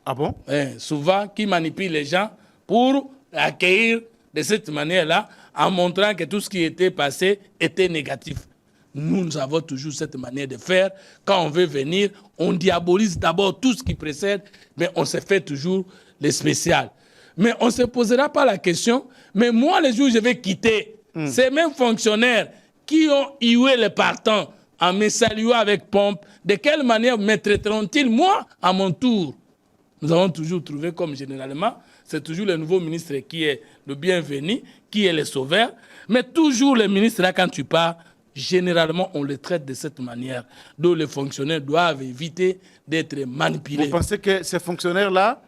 Ah bon? Souvent, qui manipulent les gens pour accueillir de cette manière-là, en montrant que tout ce qui était passé était négatif. Nous avons toujours cette manière de faire. Quand on veut venir, on diabolise d'abord tout ce qui précède, mais on se fait toujours les spéciales. Mais on ne se posera pas la question, mais moi, le jour où je vais quitter, ces mêmes fonctionnaires qui ont hué les partants en me saluant avec pompe, de quelle manière me traiteront-ils, moi, à mon tour? Nous avons toujours trouvé, comme généralement, c'est toujours le nouveau ministre qui est le bienvenu, qui est le sauveur. Mais toujours le ministre, là, quand tu pars, généralement, on le traite de cette manière. Donc, les fonctionnaires doivent éviter d'être manipulés. Vous pensez que ces fonctionnaires-là,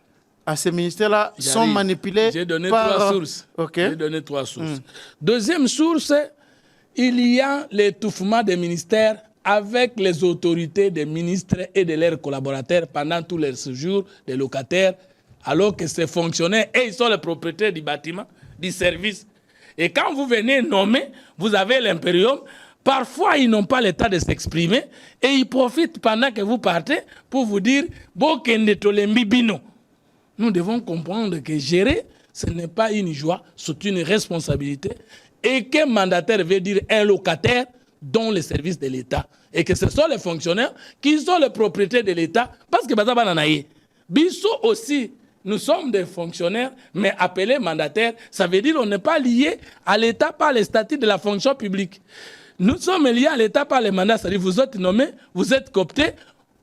à ces ministères-là, sont manipulés? J'ai donné par... trois sources. Okay. J'ai donné 3 sources. Deuxième source, il y a l'étouffement des ministères avec les autorités des ministres et de leurs collaborateurs pendant tous les séjours des locataires, alors que ces fonctionnaires, ils sont les propriétaires du bâtiment, du service. Et quand vous venez nommer, vous avez l'impérium. Parfois, ils n'ont pas le temps de s'exprimer et ils profitent pendant que vous partez pour vous dire « Bokende tolembi bino ». Nous devons comprendre que gérer, ce n'est pas une joie, c'est une responsabilité. Et qu'un mandataire veut dire un locataire dans les services de l'État. Et que ce sont les fonctionnaires qui sont les propriétaires de l'État. Parce que Baza Bananaye, Bisso aussi, nous sommes des fonctionnaires, mais appelés mandataires, ça veut dire qu'on n'est pas lié à l'État par les statuts de la fonction publique. Nous sommes liés à l'État par les mandats, c'est-à-dire vous êtes nommés, vous êtes cooptés,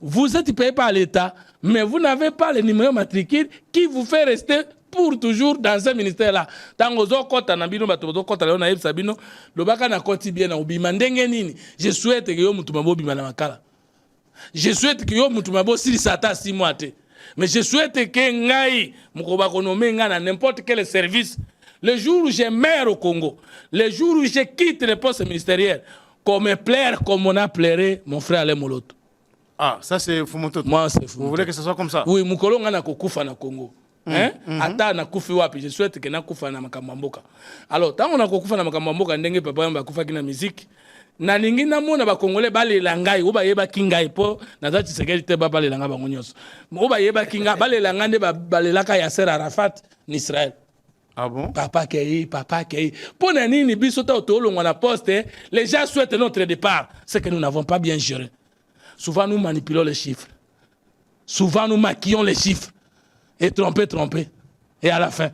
vous êtes payé par l'État, mais vous n'avez pas le numéro matricule qui vous fait rester pour toujours dans ce ministère-là. Je souhaite que yo mutumabo bimana makala. Je souhaite que yo mutumabo si sata 6 mois. Mais je souhaite que ngai mukoba konome ngana n'importe quel service. Le jour où je meurs au Congo, le jour où je quitte le poste ministériel, qu'on me plaire comme on a plairé mon frère Alain Moloto. Ah, ça c'est Fumoto. Moi c'est Fumoto. Vous voulez que ce soit comme ça? Oui, mukolo ngana kokufa na Congo. Ata na kufi wapi, je souhaite que na kufa na makamamboka. Alors, tant on a kokufa na makamamboka ndenge papa yamba kufa kina musique. Na lingi na mona ba Congolais balela ngai oba yeba kingai po na za Tshisekedi te ba balela nga bango nyonso. Oba yeba kinga balela nga nde balelaka Yasser Arafat ni Israël. Ah bon? Papa Kei. Pour nini biso ta otolongwa na poste, les gens souhaitent notre départ, c'est que nous n'avons pas bien géré. Souvent nous manipulons les chiffres. Souvent nous maquillons les chiffres et tromper et à la fin.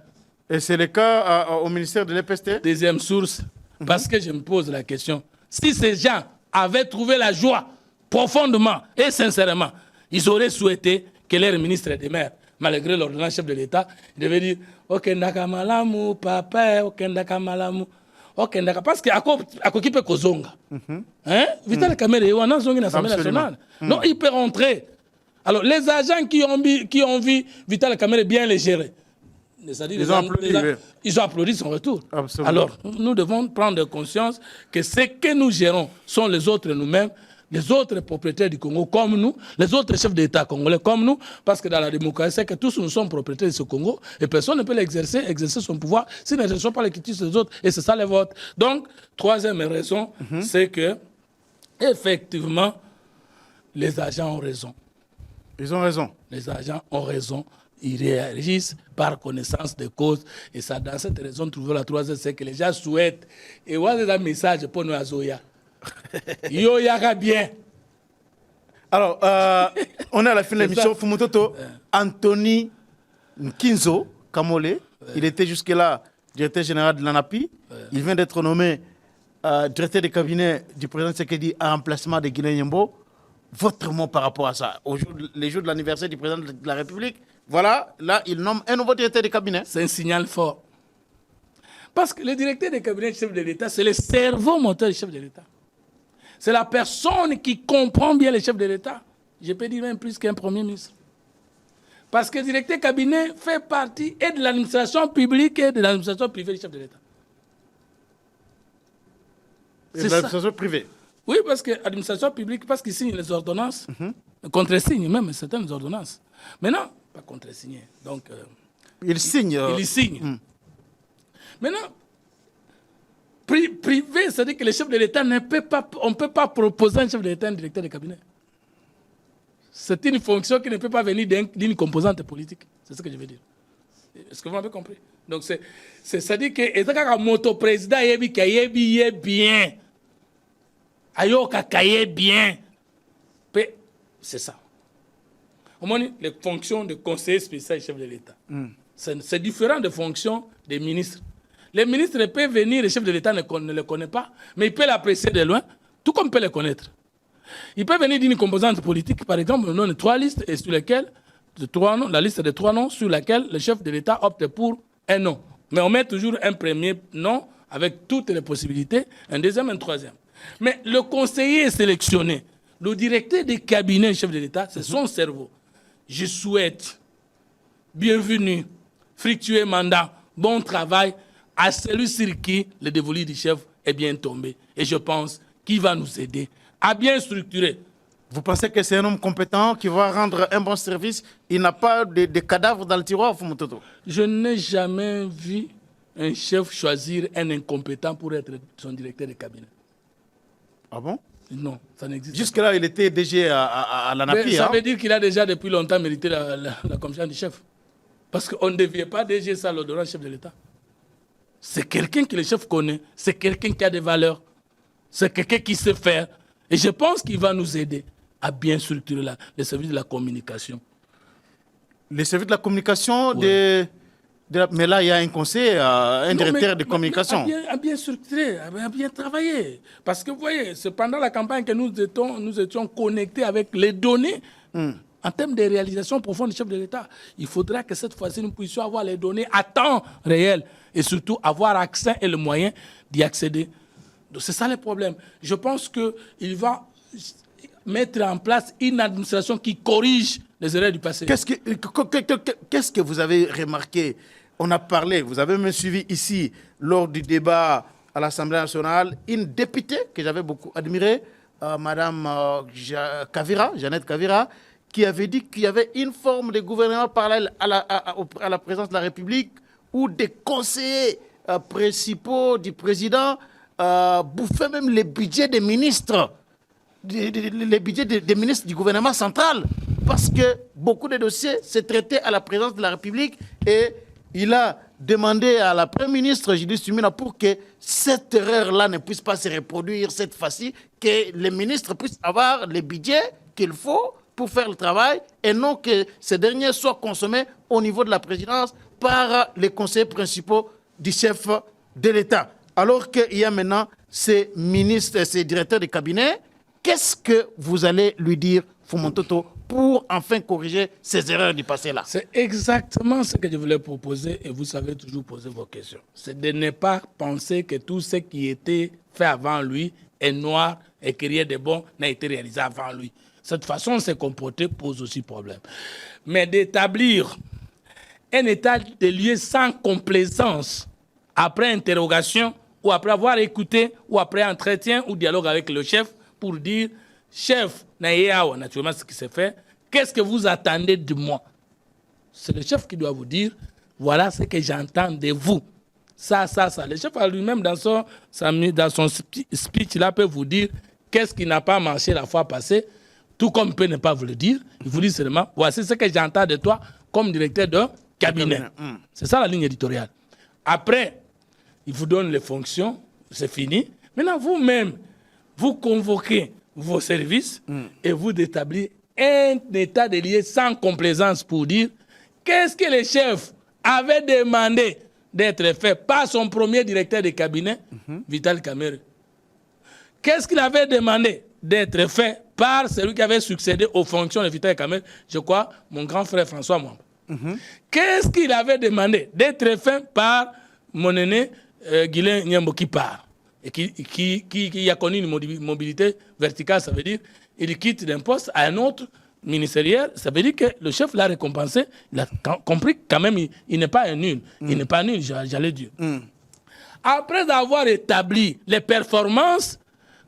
Et c'est le cas au ministère de l'EPST? Deuxième source, parce que je me pose la question. Si ces gens avaient trouvé la joie profondément et sincèrement, ils auraient souhaité que leur ministre des Mers, malgré l'ordonnance chef de l'État, il devait dire « Ok, ndaka malamu, papa, ok, ndaka malamu. » Ok, ndaka, parce qu'à quoi il peut kozonga. Vital Kamerhe, il y a un zongi dans l'Assemblée nationale. Donc, il peut rentrer. Alors, les agents qui ont vu Vital Kamerhe bien les gérer, ils ont applaudi son retour. Absolument. Alors, nous devons prendre conscience que ce que nous gérons sont les autres nous-mêmes, les autres propriétaires du Congo comme nous, les autres chefs d'État congolais comme nous, parce que dans la démocratie, c'est que tous nous sommes propriétaires de ce Congo et personne ne peut exercer son pouvoir s'il ne reçoit pas les critiques des autres. Et c'est ça les votes. Donc, troisième raison, c'est que, effectivement, les agents ont raison. Ils ont raison. Les agents ont raison. Ils réagissent par connaissance de cause. Et ça, dans cette raison, trouver la troisième, c'est que les gens souhaitent. Et voilà un message pour nous à Zoya. Yo yaka bien. Alors, on est à la fin de l'émission. Fumototo, Anthony Nkinzo Kamole, il était jusque-là directeur général de l'ANAPI. Il vient d'être nommé directeur de cabinet du président Tshisekedi en remplacement de Guinée Nyembo. Votre mot par rapport à ça, les jours de l'anniversaire du président de la République, voilà, là, il nomme un nouveau directeur de cabinet. C'est un signal fort. Parce que le directeur de cabinet du chef de l'État, c'est le cerveau moteur du chef de l'État. C'est la personne qui comprend bien le chef de l'État. Je peux dire même plus qu'un premier ministre. Parce que le directeur de cabinet fait partie et de l'administration publique et de l'administration privée du chef de l'État. Et de l'administration privée. Oui, parce que l'administration publique, parce qu'il signe les ordonnances, contre-signe même certaines ordonnances. Maintenant, pas contre-signer. Donc, il signe. Il signe. Maintenant, privé, c'est-à-dire que le chef de l'État on ne peut pas proposer un chef de l'État un directeur de cabinet. C'est une fonction qui ne peut pas venir d'une composante politique. C'est ce que je veux dire. Est-ce que vous m'avez compris? Donc, c'est-à-dire que le moto-président est bien. Ayoka kaye bien. C'est ça. Au moins, les fonctions de conseiller spécial et chef de l'État. C'est différent des fonctions des ministres. Les ministres peuvent venir, le chef de l'État ne le connaît pas, mais il peut l'apprécier de loin, tout comme il peut le connaître. Il peut venir d'une composante politique, par exemple, le nom de 3 listes, et sur lesquelles, la liste de 3 noms, sur laquelle le chef de l'État opte pour un nom. Mais on met toujours un premier nom avec toutes les possibilités, un deuxième, un troisième. Mais le conseiller sélectionné, le directeur des cabinets chef de l'État, c'est son cerveau. Je souhaite bienvenue, fructueux mandat, bon travail à celui sur qui le dévolu du chef est bien tombé. Et je pense qu'il va nous aider à bien structurer. Vous pensez que c'est un homme compétent qui va rendre un bon service? Il n'a pas de cadavres dans le tiroir, Fumototo? Je n'ai jamais vu un chef choisir un incompétent pour être son directeur de cabinet. Ah bon? Non, ça n'existe pas. Jusque-là, il était DG à l'ANAPI. Ça veut dire qu'il a déjà depuis longtemps mérité la commission du chef. Parce qu'on ne devient pas DG sans l'ordonnance chef de l'État. C'est quelqu'un que le chef connaît, c'est quelqu'un qui a des valeurs, c'est quelqu'un qui sait faire. Et je pense qu'il va nous aider à bien structurer les services de la communication. Les services de la communication, Oui. Mais là, il y a un conseil, un directeur de communication. À bien structurer, à bien travailler. Parce que vous voyez, c'est pendant la campagne que nous étions connectés avec les données en termes de réalisation profonde du chef de l'État. Il faudra que cette fois-ci, nous puissions avoir les données à temps réel et surtout avoir accès et le moyen d'y accéder. C'est ça le problème. Je pense qu'il va mettre en place une administration qui corrige les erreurs du passé. Qu'est-ce que vous avez remarqué? On a parlé, vous avez même suivi ici, lors du débat à l'Assemblée nationale, une députée que j'avais beaucoup admirée, Madame Jeannette Kavira, qui avait dit qu'il y avait une forme de gouvernement parallèle à la présidence de la République où des conseillers principaux du président bouffaient même les budgets des ministres, les budgets des ministres du gouvernement central, parce que beaucoup de dossiers se traitaient à la présidence de la République et il a demandé à la Première ministre Judith Suminwa pour que cette erreur-là ne puisse pas se reproduire cette fois-ci, que les ministres puissent avoir les budgets qu'il faut pour faire le travail et non que ces derniers soient consommés au niveau de la présidence par les conseillers principaux du chef de l'État. Alors qu'il y a maintenant ces ministres, ces directeurs de cabinet, qu'est-ce que vous allez lui dire, Fumontoto, pour enfin corriger ces erreurs du passé-là? C'est exactement ce que je voulais proposer et vous savez toujours poser vos questions. C'est de ne pas penser que tout ce qui était fait avant lui est noir et que rien de bon n'a été réalisé avant lui. Cette façon de se comporter pose aussi problème. Mais d'établir un état de lieu sans complaisance, après interrogation ou après avoir écouté ou après entretien ou dialogue avec le chef pour dire « Chef, naturellement ce qui s'est fait, qu'est-ce que vous attendez de moi ?» C'est le chef qui doit vous dire « Voilà ce que j'entends de vous. » Ça. Le chef a lui-même dans son speech, là, peut vous dire qu'est-ce qui n'a pas marché la fois passée, tout comme il peut ne pas vous le dire. Il vous dit seulement « Voici ce que j'entends de toi comme directeur de cabinet. » C'est ça la ligne éditoriale. Après, il vous donne les fonctions, c'est fini. Maintenant, vous-même, vous convoquez vos services et vous établissez un état de lieu sans complaisance pour dire qu'est-ce que le chef avait demandé d'être fait par son premier directeur de cabinet, Vital Kamerhe. Qu'est-ce qu'il avait demandé d'être fait par celui qui avait succédé aux fonctions de Vital Kamerhe, je crois, mon grand frère François Mwamba. Qu'est-ce qu'il avait demandé d'être fait par mon aîné Guilain Nyambo qui part et qui a connu une mobilité verticale, ça veut dire il quitte d'un poste à un autre ministériel, ça veut dire que le chef l'a récompensé, il a compris que quand même il n'est pas un nul, il n'est pas nul, j'allais dire. Après avoir établi les performances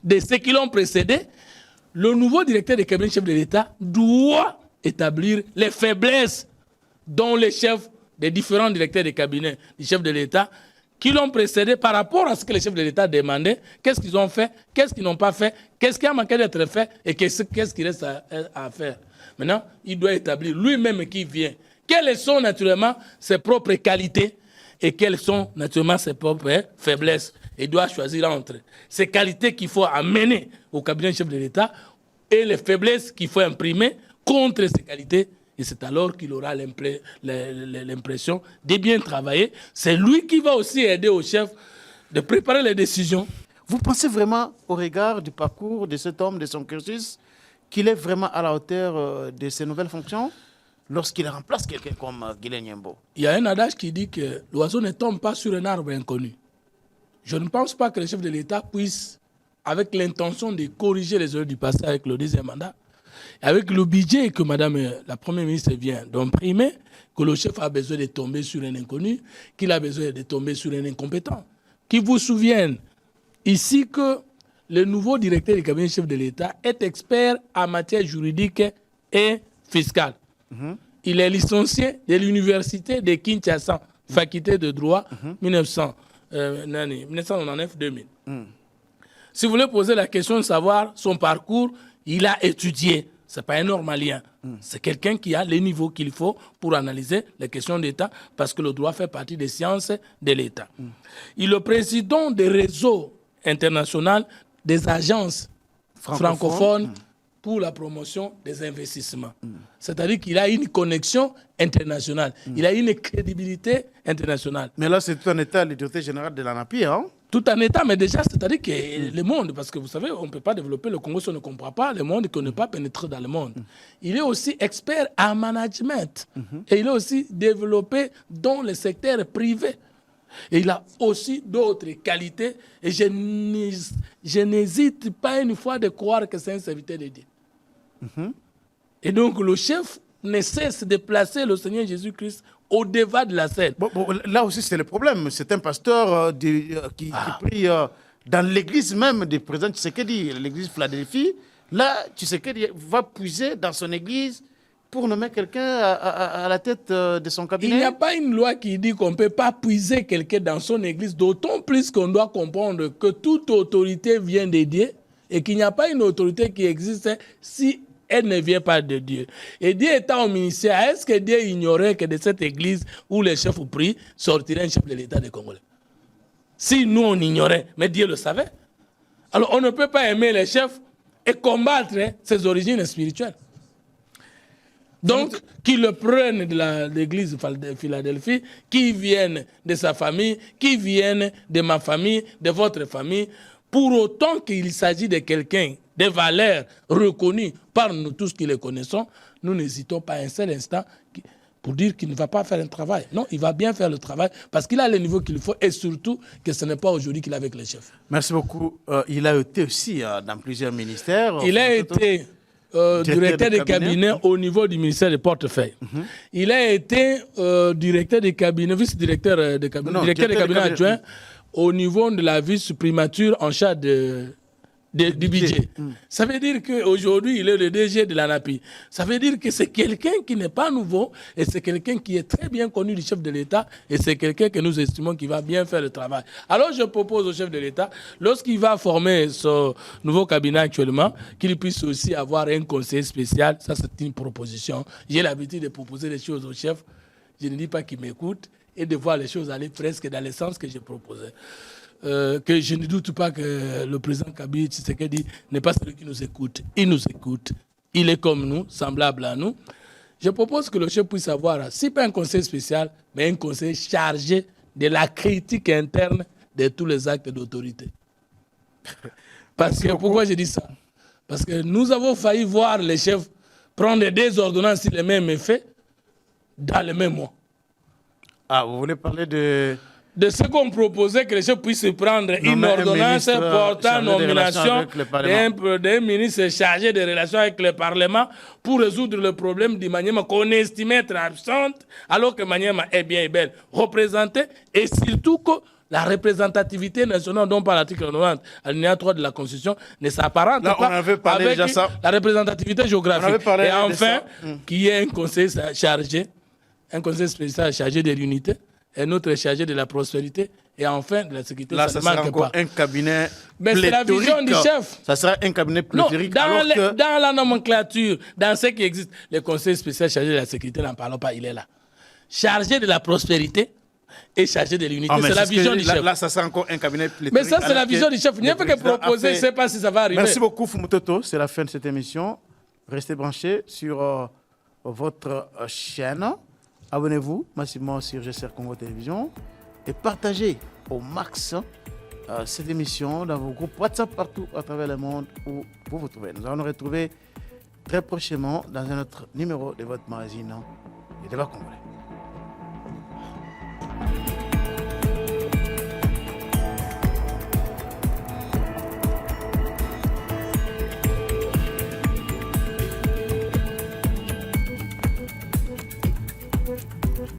de ceux qui l'ont précédé, le nouveau directeur de cabinet chef de l'État doit établir les faiblesses dont les chefs des différents directeurs de cabinet du chef de l'État qui l'ont précédé par rapport à ce que les chefs de l'État demandaient, qu'est-ce qu'ils ont fait, qu'est-ce qu'ils n'ont pas fait, qu'est-ce qui a manqué d'être fait et qu'est-ce qu'il reste à faire. Maintenant, il doit établir lui-même qui vient. Quelles sont naturellement ses propres qualités et quelles sont naturellement ses propres faiblesses. Il doit choisir entre ces qualités qu'il faut amener au cabinet du chef de l'État et les faiblesses qu'il faut imprimer contre ces qualités. Et c'est alors qu'il aura l'impression de bien travailler. C'est lui qui va aussi aider au chef de préparer les décisions. Vous pensez vraiment, au regard du parcours de cet homme, de son cursus, qu'il est vraiment à la hauteur de ses nouvelles fonctions lorsqu'il remplace quelqu'un comme Guilain Nyembo? Il y a un adage qui dit que l'oiseau ne tombe pas sur un arbre inconnu. Je ne pense pas que le chef de l'État puisse, avec l'intention de corriger les erreurs du passé avec le deuxième mandat, avec le budget que Madame la Première ministre vient d'imprimer, que le chef a besoin de tomber sur un inconnu, qu'il a besoin de tomber sur un incompétent. Qu'il vous souvienne ici que le nouveau directeur du cabinet chef de l'État est expert en matière juridique et fiscale. Il est licencié de l'université de Kinshasa, faculté de droit, 1999-2000. Si vous voulez poser la question de savoir son parcours, il a étudié. Ce n'est pas un normalien. C'est quelqu'un qui a les niveaux qu'il faut pour analyser les questions d'État parce que le droit fait partie des sciences de l'État. Il est le président des réseaux internationaux des agences francophones pour la promotion des investissements. C'est-à-dire qu'il a une connexion internationale. Il a une crédibilité internationale. Mais là, c'est tout un État, le directeur général de l'ANAPI, hein? Tout un État, mais déjà, c'est-à-dire que le monde, parce que vous savez, on ne peut pas développer le Congo si on ne comprend pas le monde et qu'on ne peut pas pénétrer dans le monde. Il est aussi expert en management et il est aussi développé dans le secteur privé. Et il a aussi d'autres qualités et je n'hésite pas une fois de croire que c'est un serviteur de Dieu. Et donc, le chef ne cesse de placer le Seigneur Jésus-Christ au-devant de la scène. Là aussi, c'est le problème. C'est un pasteur qui prie dans l'église même du président Tshisekedi, l'église Philadelphie. Là, Tshisekedi va puiser dans son église pour nommer quelqu'un à la tête de son cabinet. Il n'y a pas une loi qui dit qu'on ne peut pas puiser quelqu'un dans son église, d'autant plus qu'on doit comprendre que toute autorité vient de Dieu et qu'il n'y a pas une autorité qui existe si elle ne vient pas de Dieu. Et Dieu étant au ministère, est-ce que Dieu ignorait que de cette église où les chefs prient sortirait un chef de l'État des Congolais? Si nous on ignorait, mais Dieu le savait. Alors on ne peut pas aimer les chefs et combattre ses origines spirituelles. Donc, qu'ils le prennent de l'église de Philadelphie, qui viennent de sa famille, qui viennent de ma famille, de votre famille, pour autant qu'il s'agit de quelqu'un de valeurs reconnues par nous tous qui les connaissons, nous n'hésitons pas un seul instant pour dire qu'il ne va pas faire un travail. Non, il va bien faire le travail parce qu'il a le niveau qu'il faut et surtout que ce n'est pas aujourd'hui qu'il est avec les chefs. Merci beaucoup. Il a été aussi dans plusieurs ministères. Il a été directeur de cabinet au niveau du ministère des portefeuilles. Il a été directeur de cabinet, vice-directeur de cabinet, directeur de cabinet adjoint au niveau de la vice-primature en charge du budget. Ça veut dire qu'aujourd'hui, il est le DG de l'ANAPI. Ça veut dire que c'est quelqu'un qui n'est pas nouveau et c'est quelqu'un qui est très bien connu du chef de l'État et c'est quelqu'un que nous estimons qui va bien faire le travail. Alors je propose au chef de l'État, lorsqu'il va former son nouveau cabinet actuellement, qu'il puisse aussi avoir un conseiller spécial. Ça, c'est une proposition. J'ai l'habitude de proposer des choses au chef. Je ne dis pas qu'il m'écoute et de voir les choses aller presque dans le sens que j'ai proposé. Que je ne doute pas que le président Kabila Tshisekedi n'est pas celui qui nous écoute. Il nous écoute. Il est comme nous, semblable à nous. Je propose que le chef puisse avoir, si pas un conseil spécial, mais un conseil chargé de la critique interne de tous les actes d'autorité. Parce que, pourquoi je dis ça? Parce que nous avons failli voir les chefs prendre des ordonnances sur les mêmes effets dans le même mois. Ah, vous voulez parler de ce qu'on proposait que les chefs puissent prendre une ordonnance portant nomination d'un ministre chargé des relations avec le Parlement pour résoudre le problème du Maniema qu'on estimait être absente, alors que Maniema est bien et belle représentée, et surtout que la représentativité nationale dont parle l'article 90, alinéa 3 de la Constitution, ne s'apparente pas avec la représentativité géographique. Et enfin, qu'il y ait un conseil chargé, un conseil spécial chargé de l'unité, un autre est chargé de la prospérité, et enfin de la sécurité. Là, ça ça ne sera manque encore pas. un cabinet Mais c'est la vision du chef. Ça sera un cabinet Non, pléthorique. dans la nomenclature, dans ce qui existe, le conseil spécial chargé de la sécurité, n'en parlons pas, il est là. Chargé de la prospérité et chargé de l'unité. C'est la vision du chef. Là, ça sera encore un cabinet pléthorique. Mais ça, c'est la vision du chef. Il n'y a pas que proposer, je ne sais pas si ça va arriver. Merci beaucoup, Fumutoto. C'est la fin de cette émission. Restez branchés sur votre chaîne. Abonnez-vous massivement sur GCR Congo Télévision et partagez au max cette émission dans vos groupes WhatsApp partout à travers le monde où vous vous trouvez. Nous allons nous retrouver très prochainement dans un autre numéro de votre magazine, Les Débats Congolais.